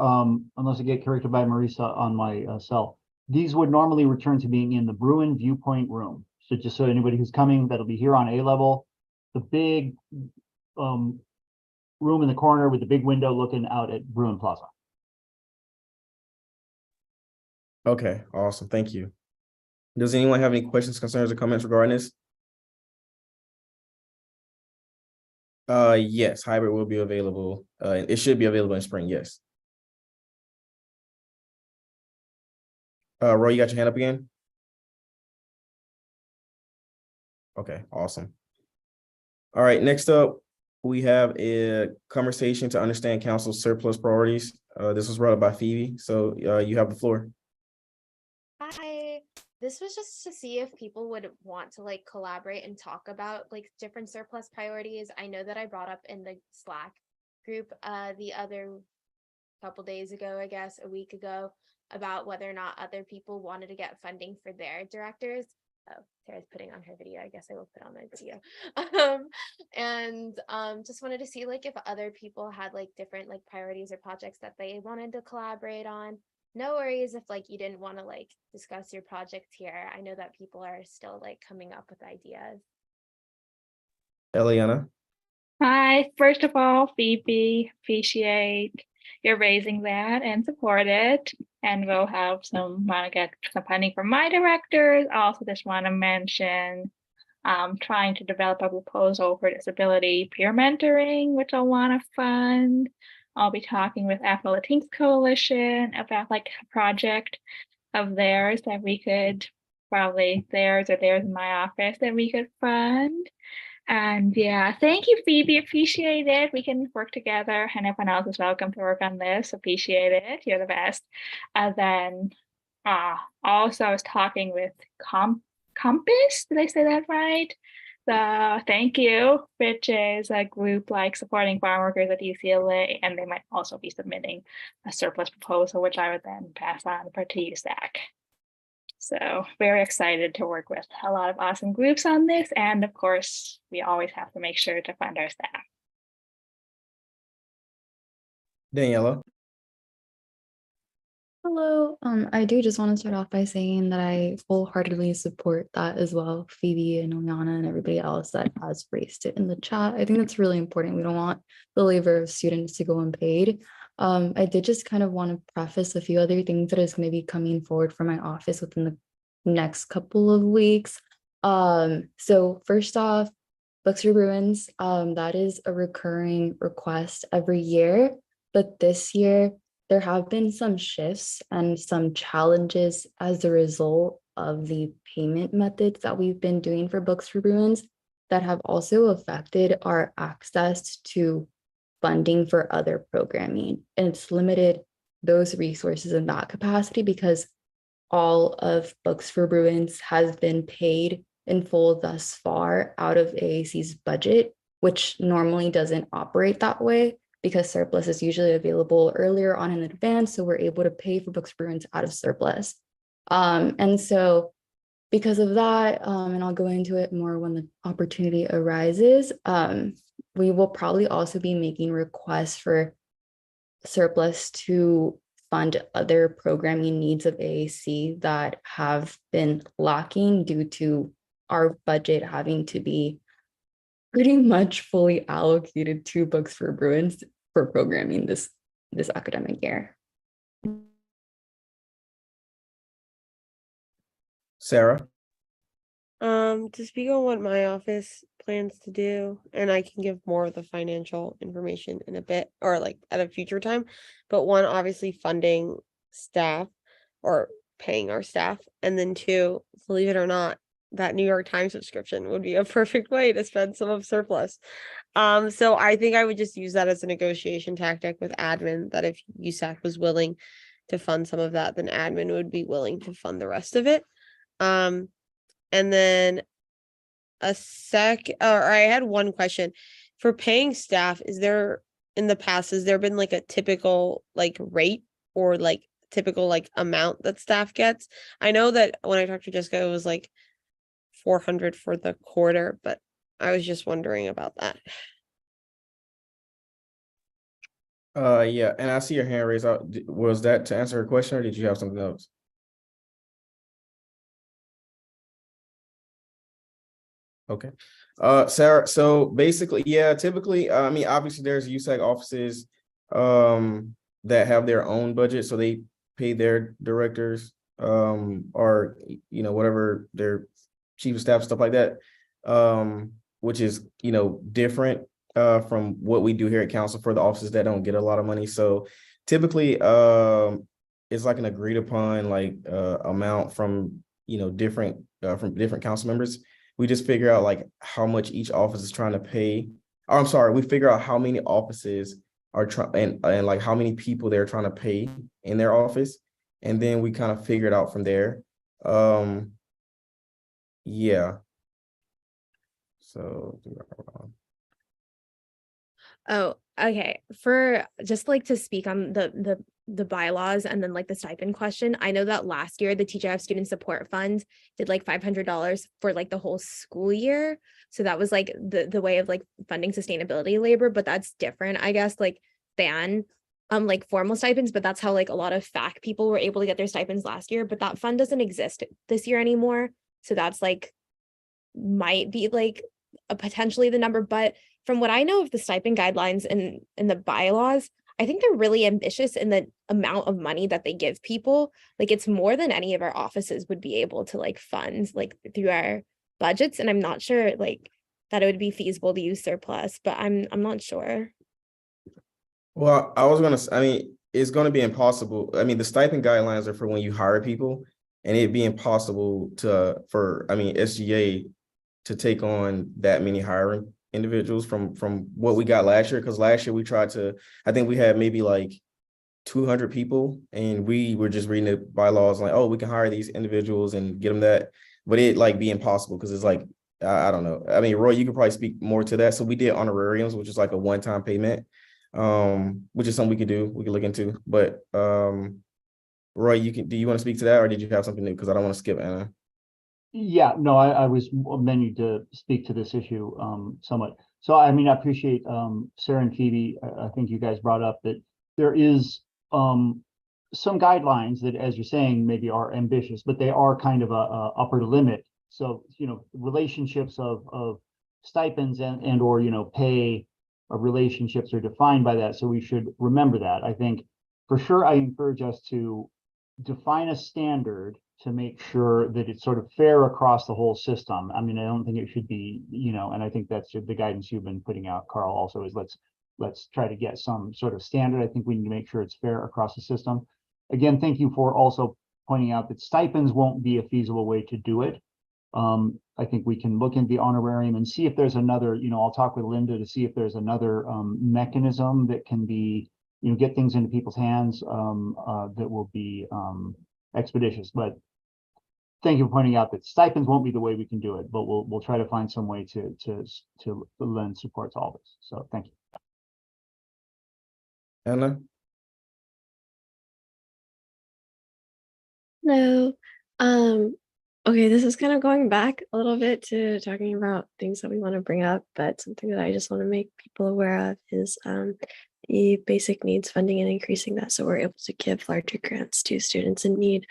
unless I get corrected by Marisa on my cell, these would normally return to being in the Bruin Viewpoint Room. So just so anybody who's coming, that'll be here on A level, the big room in the corner with the big window looking out at Bruin Plaza. Okay, awesome. Thank you. Does anyone have any questions, concerns, or comments regarding this? Yes, hybrid will be available. It should be available in spring, yes. Roy, you got your hand up again? Okay, awesome. All right, next up, we have a conversation to understand council's surplus priorities. This was brought up by Phoebe, so you have the floor. Hi, this was just to see if people would want to like collaborate and talk about like different surplus priorities. I know that I brought up in the Slack group the other couple days ago, I guess a week ago, about whether or not other people wanted to get funding for their directors. Oh, Tara's putting on her video. I guess I will put on my video. Just wanted to see like if other people had like different like priorities or projects that they wanted to collaborate on. No worries if like you didn't want to like discuss your project here. I know that people are still like coming up with ideas. Eliana? Hi, first of all, Phoebe, appreciate you're raising that and support it. And we'll have want to get some funding from my directors. Also just want to mention trying to develop a proposal for disability peer mentoring, which I want to fund. I'll be talking with Afro Latinx Coalition about like a project of theirs that we could theirs in my office that we could fund. And yeah, thank you, Phoebe. Appreciate it. We can work together, and everyone else is welcome to work on this. Appreciate it. You're the best. And then also I was talking with Compass. Did I say that right? Thank you, which is a group like supporting farm workers at UCLA, and they might also be submitting a surplus proposal, which I would then pass on to USAC. So very excited to work with a lot of awesome groups on this. And of course, we always have to make sure to fund our staff. Daniela? Hello. I do just want to start off by saying that I wholeheartedly support that as well. Phoebe and Oyana and everybody else that has raised it in the chat. I think that's really important. We don't want the labor of students to go unpaid. I did just kind of want to preface a few other things that is going to be coming forward from my office within the next couple of weeks. So first off, Books for Bruins, that is a recurring request every year, but this year there have been some shifts and some challenges as a result of the payment methods that we've been doing for Books for Bruins that have also affected our access to funding for other programming. And it's limited those resources in that capacity because all of Books for Bruins has been paid in full thus far out of AAC's budget, which normally doesn't operate that way because surplus is usually available earlier on in advance. So we're able to pay for Books for Bruins out of surplus. And so because of that, and I'll go into it more when the opportunity arises, we will probably also be making requests for surplus to fund other programming needs of AAC that have been lacking due to our budget having to be pretty much fully allocated to Books for Bruins for programming this academic year. Sarah? To speak on what my office plans to do, and I can give more of the financial information in a bit or like at a future time. But one, obviously funding staff or paying our staff. And then two, believe it or not, that New York Times subscription would be a perfect way to spend some of surplus. So I think I would just use that as a negotiation tactic with admin, that if USAC was willing to fund some of that, then admin would be willing to fund the rest of it. And then I had one question for paying staff. Is there in the past, has there been like a typical like rate or like typical like amount that staff gets? I know that when I talked to Jessica, it was like 400 for the quarter, but I was just wondering about that. Yeah, and I see your hand raised out. Was that to answer her question or did you have something else? Okay. Sarah, so basically, yeah, typically, I mean, obviously there's USAC offices that have their own budget, so they pay their directors or whatever their chief of staff, stuff like that, which is different from what we do here at council for the offices that don't get a lot of money. So typically it's like an agreed upon like amount from different council members. We just figure out like how much each office is trying to pay. Or I'm sorry, we figure out how many offices are trying and like how many people they're trying to pay in their office. And then we kind of figure it out from there. Yeah. So Oh, okay. For just like to speak on the bylaws and then like the stipend question. I know that last year the TGIF Student Support Fund did like $500 for like the whole school year. So that was like the way of like funding sustainability labor, but that's different, I guess, like than like formal stipends, but that's how like a lot of FAC people were able to get their stipends last year, but that fund doesn't exist this year anymore. So that's like might be like a potentially the number, but from what I know of the stipend guidelines and the bylaws, I think they're really ambitious in the amount of money that they give people. Like it's more than any of our offices would be able to like fund like through our budgets. And I'm not sure like that it would be feasible to use surplus, but I'm not sure. Well, I mean, it's gonna be impossible. I mean, the stipend guidelines are for when you hire people, and it'd be impossible for SGA to take on that many hiring individuals from what we got last year, because last year we tried to, I think we had maybe like 200 people and we were just reading the bylaws like, oh, we can hire these individuals and get them that, but it like be impossible because it's like I don't know. I mean, Roy, you could probably speak more to that. So we did honorariums, which is like a one-time payment, which is something we could do, we could look into. But Roy, do you want to speak to that or did you have something new? Because I don't want to skip Anna. Yeah, no, I was meant to speak to this issue somewhat. So I mean, I appreciate Sarah and Phoebe. I think you guys brought up that there is some guidelines that, as you're saying, maybe are ambitious, but they are kind of a upper limit. So, relationships of stipends and or, pay relationships are defined by that. So we should remember that. I think for sure, I encourage us to define a standard to make sure that it's sort of fair across the whole system. I mean, I don't think it should be, and I think that's the guidance you've been putting out, Carl, also is let's try to get some sort of standard. I think we need to make sure it's fair across the system. Again, thank you for also pointing out that stipends won't be a feasible way to do it. I think we can look into the honorarium and see if there's another, I'll talk with Linda to see if there's another mechanism that can be, get things into people's hands that will be expeditious. But thank you for pointing out that stipends won't be the way we can do it, but we'll try to find some way to lend support to all this. So thank you. Anna? Hello. Okay, this is kind of going back a little bit to talking about things that we want to bring up, but something that I just want to make people aware of is the basic needs funding and increasing that so we're able to give larger grants to students in need.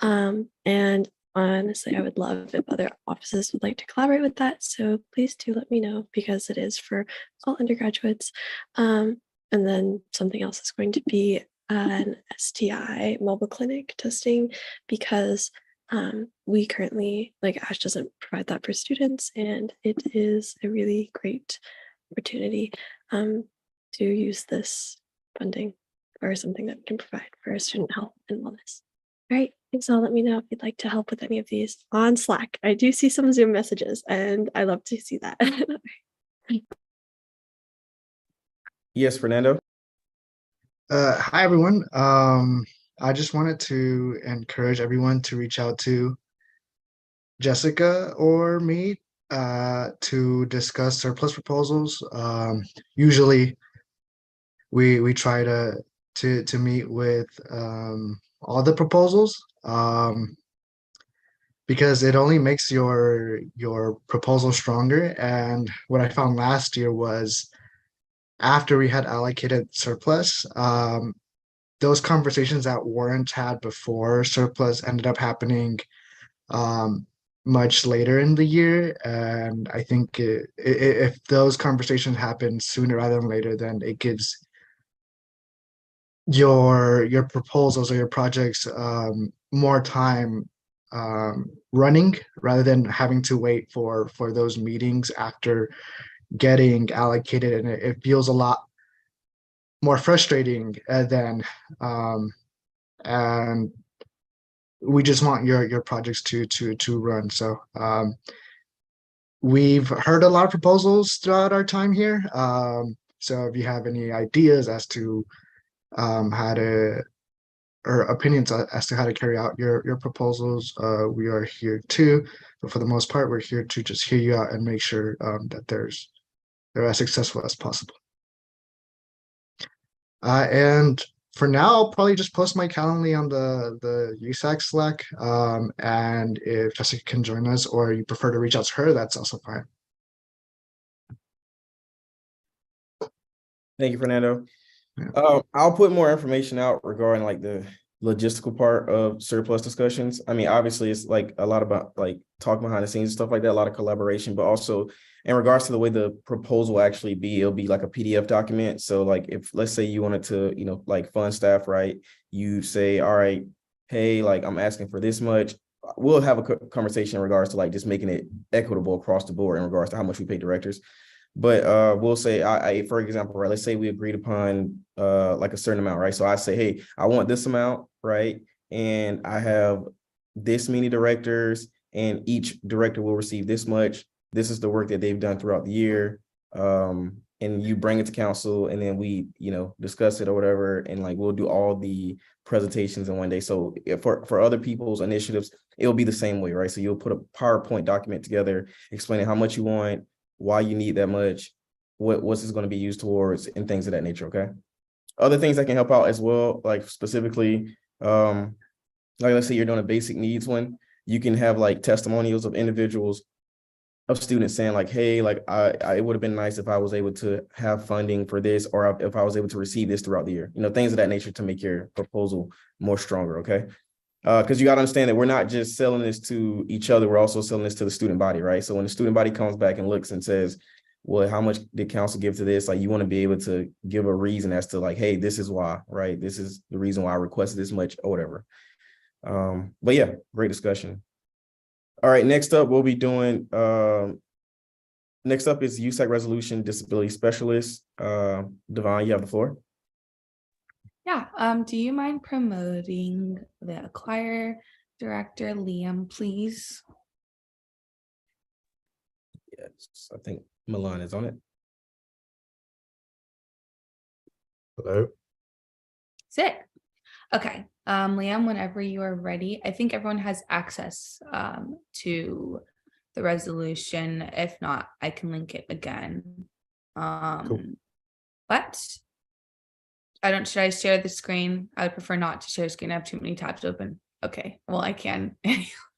And honestly, I would love if other offices would like to collaborate with that. So please do let me know because it is for all undergraduates. And then something else is going to be an STI mobile clinic testing because we currently, ASH doesn't provide that for students, and it is a really great opportunity to use this funding for something that we can provide for student health and wellness. All right, thanks all. Let me know if you'd like to help with any of these on Slack. I do see some Zoom messages, and I love to see that. Yes, Fernando. Hi, everyone. I just wanted to encourage everyone to reach out to Jessica or me to discuss surplus proposals. Usually we try to meet with all the proposals because it only makes your proposal stronger. And what I found last year was after we had allocated surplus, those conversations that weren't had before surplus ended up happening much later in the year. And I think if those conversations happen sooner rather than later, then it gives your proposals or your projects more time running rather than having to wait for those meetings after getting allocated. And it feels a lot more frustrating than and we just want your projects to run. So we've heard a lot of proposals throughout our time here. So if you have any ideas as to how to or opinions as to how to carry out your proposals, we are here too. But for the most part, we're here to just hear you out and make sure that they're as successful as possible. And for now, I'll probably just post my Calendly on the USAC Slack. And if Jessica can join us or you prefer to reach out to her, that's also fine. Thank you, Fernando. I'll put more information out regarding the logistical part of surplus discussions. I mean, obviously it's a lot about talking behind the scenes and stuff like that, a lot of collaboration, but also in regards to the way the proposal will actually be, it'll be like a PDF document. So if let's say you wanted to, fund staff, right? You say, all right, hey, I'm asking for this much. We'll have a conversation in regards to just making it equitable across the board in regards to how much we pay directors. But we'll say, I for example, right, let's say we agreed upon a certain amount, right? So I say, hey, I want this amount, right? And I have this many directors and each director will receive this much. This is the work that they've done throughout the year. And you bring it to council and then we, discuss it or whatever. And we'll do all the presentations in one day. So for other people's initiatives, it'll be the same way, right? So you'll put a PowerPoint document together, explaining how much you want, why you need that much, what's this going to be used towards, and things of that nature. Okay. Other things that can help out as well, specifically, let's say you're doing a basic needs one, you can have testimonials of individuals of students saying like, hey, like it would have been nice if I was able to have funding for this, or if I was able to receive this throughout the year, things of that nature to make your proposal more stronger, okay? Because you got to understand that we're not just selling this to each other, we're also selling this to the student body, right? So when the student body comes back and looks and says, well, how much did council give to this? Like, you want to be able to give a reason as to like, hey, this is why, right? This is the reason why I requested this much or whatever. But yeah, great discussion. All right, next up, we'll be doing, next up is USAC Resolution Disability Specialist. Devon, you have the floor. Yeah, do you mind promoting the choir director, Liam, please? Yes, I think Milan is on it. Hello. Sick. Okay, Liam, whenever you are ready, I think everyone has access to the resolution. If not, I can link it again. But should I share the screen? I would prefer not to share the screen. I have too many tabs open. Okay, well, I can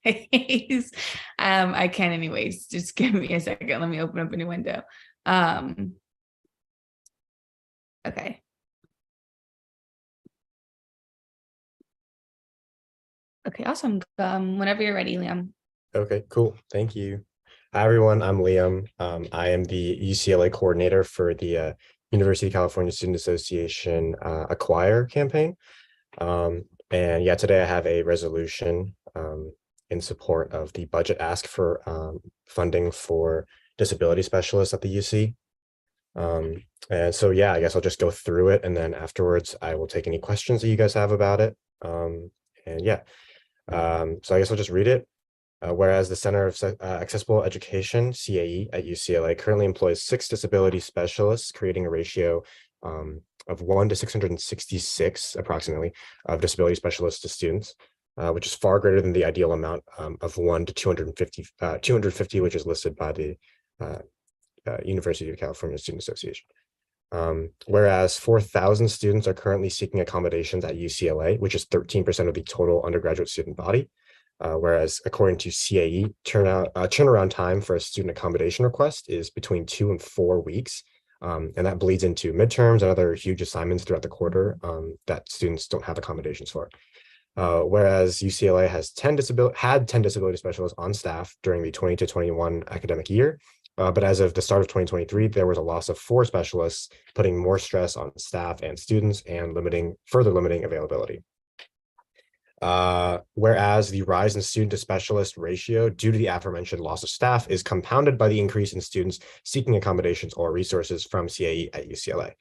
anyways. I can anyways. Just give me a second. Let me open up a new window. Okay. Okay, awesome. Whenever you're ready, Liam. Okay, cool. Thank you. Hi, everyone. I'm Liam. I am the UCLA coordinator for the University of California Student Association Acquire campaign. And yeah, today I have a resolution in support of the budget ask for funding for disability specialists at the UC. And so, yeah, I guess I'll just go through it, and then afterwards I will take any questions that you guys have about it. And yeah. So I guess I'll just read it. Whereas the Center of Accessible Education, CAE, at UCLA currently employs 6 disability specialists, creating a ratio of 1 to 666 approximately of disability specialists to students, which is far greater than the ideal amount of 1 to 250, which is listed by the University of California Student Association. Whereas 4,000 students are currently seeking accommodations at UCLA, which is 13% of the total undergraduate student body. Whereas according to CAE, turnaround time for a student accommodation request is between 2 and 4 weeks. And that bleeds into midterms and other huge assignments throughout the quarter that students don't have accommodations for. Whereas UCLA has had 10 disability specialists on staff during the 20 to 21 academic year. But as of the start of 2023, there was a loss of 4 specialists, putting more stress on staff and students and further limiting availability. Whereas the rise in student to specialist ratio due to the aforementioned loss of staff is compounded by the increase in students seeking accommodations or resources from CAE at UCLA.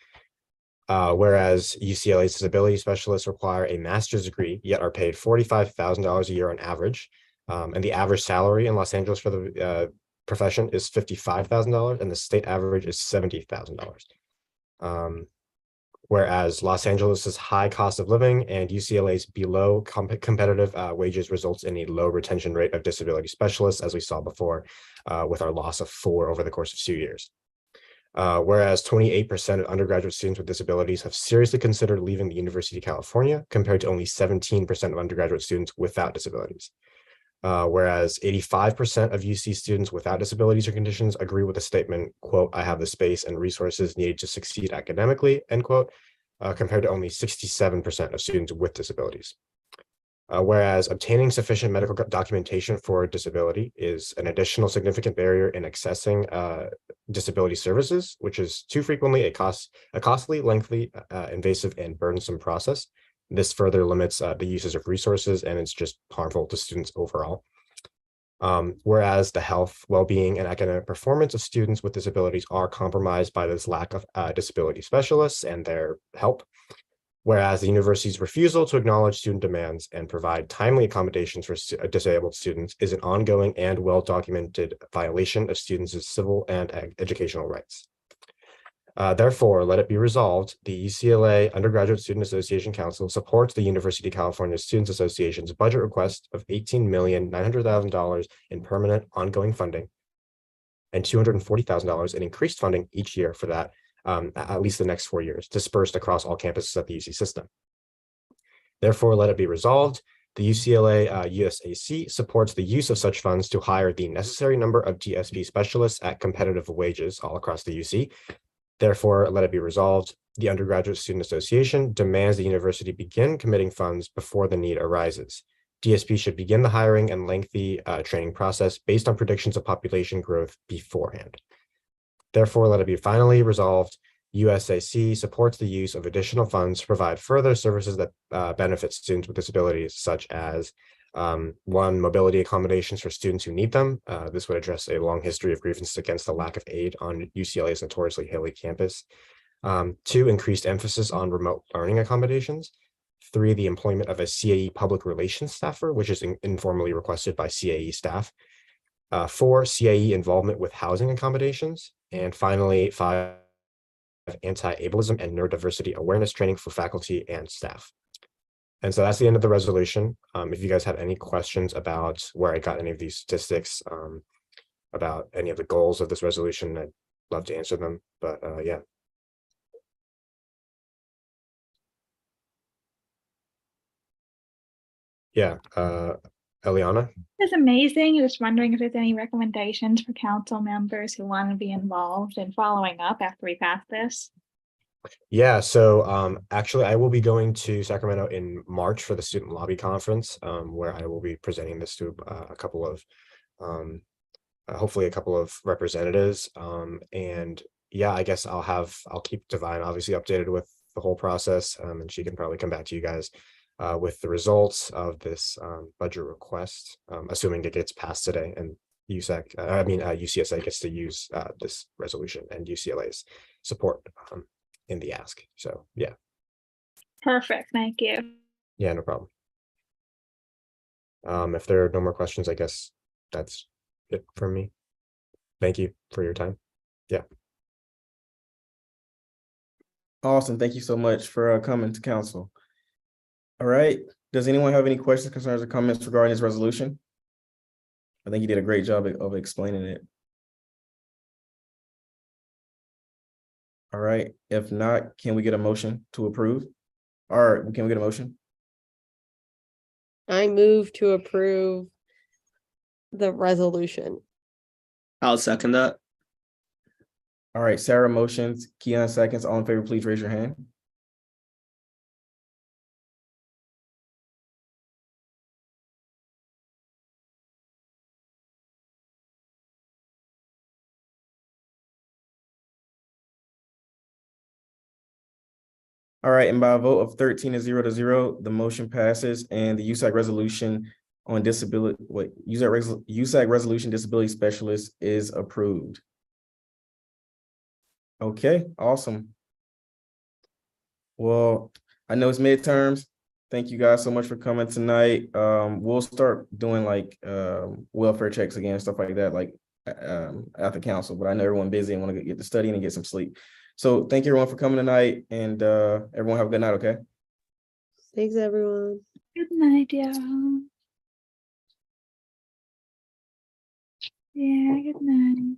Whereas UCLA's disability specialists require a master's degree, yet are paid $45,000 a year on average. And the average salary in Los Angeles for the profession is $55,000, and the state average is $70,000. Whereas Los Angeles's high cost of living and UCLA's below competitive wages results in a low retention rate of disability specialists, as we saw before, with our loss of 4 over the course of 2 years. Whereas 28% of undergraduate students with disabilities have seriously considered leaving the University of California, compared to only 17% of undergraduate students without disabilities. Whereas 85% of UC students without disabilities or conditions agree with the statement, quote, "I have the space and resources needed to succeed academically," end quote, compared to only 67% of students with disabilities. Whereas obtaining sufficient medical documentation for disability is an additional significant barrier in accessing disability services, which is too frequently a costly, lengthy, invasive, and burdensome process. This further limits the uses of resources, and it's just harmful to students overall. Whereas the health, well-being, and academic performance of students with disabilities are compromised by this lack of disability specialists and their help. Whereas the university's refusal to acknowledge student demands and provide timely accommodations for disabled students is an ongoing and well-documented violation of students' civil and educational rights. Therefore, let it be resolved, the UCLA Undergraduate Student Association Council supports the University of California Students Association's budget request of $18,900,000 in permanent ongoing funding and $240,000 in increased funding each year for that, at least the next 4 years, dispersed across all campuses of the UC system. Therefore, let it be resolved, The UCLA USAC supports the use of such funds to hire the necessary number of DSP specialists at competitive wages all across the UC. Therefore, let it be resolved, the Undergraduate Student Association demands the university begin committing funds before the need arises. DSP should begin the hiring and lengthy training process based on predictions of population growth beforehand. Therefore, let it be finally resolved, USAC supports the use of additional funds to provide further services that benefit students with disabilities, such as 1, mobility accommodations for students who need them. This would address a long history of grievances against the lack of aid on UCLA's notoriously hilly campus. 2, increased emphasis on remote learning accommodations. 3, the employment of a CAE public relations staffer, which is informally requested by CAE staff. 4, CAE involvement with housing accommodations. And finally, 5, anti-ableism and neurodiversity awareness training for faculty and staff. And so that's the end of the resolution. If you guys have any questions about where I got any of these statistics, about any of the goals of this resolution, I'd love to answer them. But yeah. Yeah, Eliana? It's amazing. Just wondering if there's any recommendations for council members who want to be involved in following up after we pass this. Yeah, so actually I will be going to Sacramento in March for the Student Lobby Conference, where I will be presenting this to a couple of hopefully a couple of representatives. And yeah, I guess I'll keep Divine obviously updated with the whole process, and she can probably come back to you guys with the results of this budget request, assuming it gets passed today and UCSA gets to use this resolution and UCLA's support in the ask. So yeah. Perfect. Thank you. Yeah, no problem. If there are no more questions, I guess that's it from me. Thank you for your time. Yeah. Awesome. Thank you so much for coming to council. All right. Does anyone have any questions, concerns, or comments regarding this resolution? I think you did a great job of explaining it. All right. If not, can we get a motion to approve? Or can we get a motion? I move to approve the resolution. I'll second that. All right, Sarah motions, Keon seconds. All in favor, please raise your hand. All right, and by a vote of 13-0, the motion passes, and the USAC resolution on USAC resolution disability specialist is approved. Okay, awesome. Well, I know it's midterms. Thank you guys so much for coming tonight. We'll start doing like welfare checks again, stuff like that, like after council. But I know everyone's busy and want to get to studying and get some sleep. So thank you everyone for coming tonight, and everyone have a good night, okay? Thanks, everyone. Good night, y'all. Yeah, good night.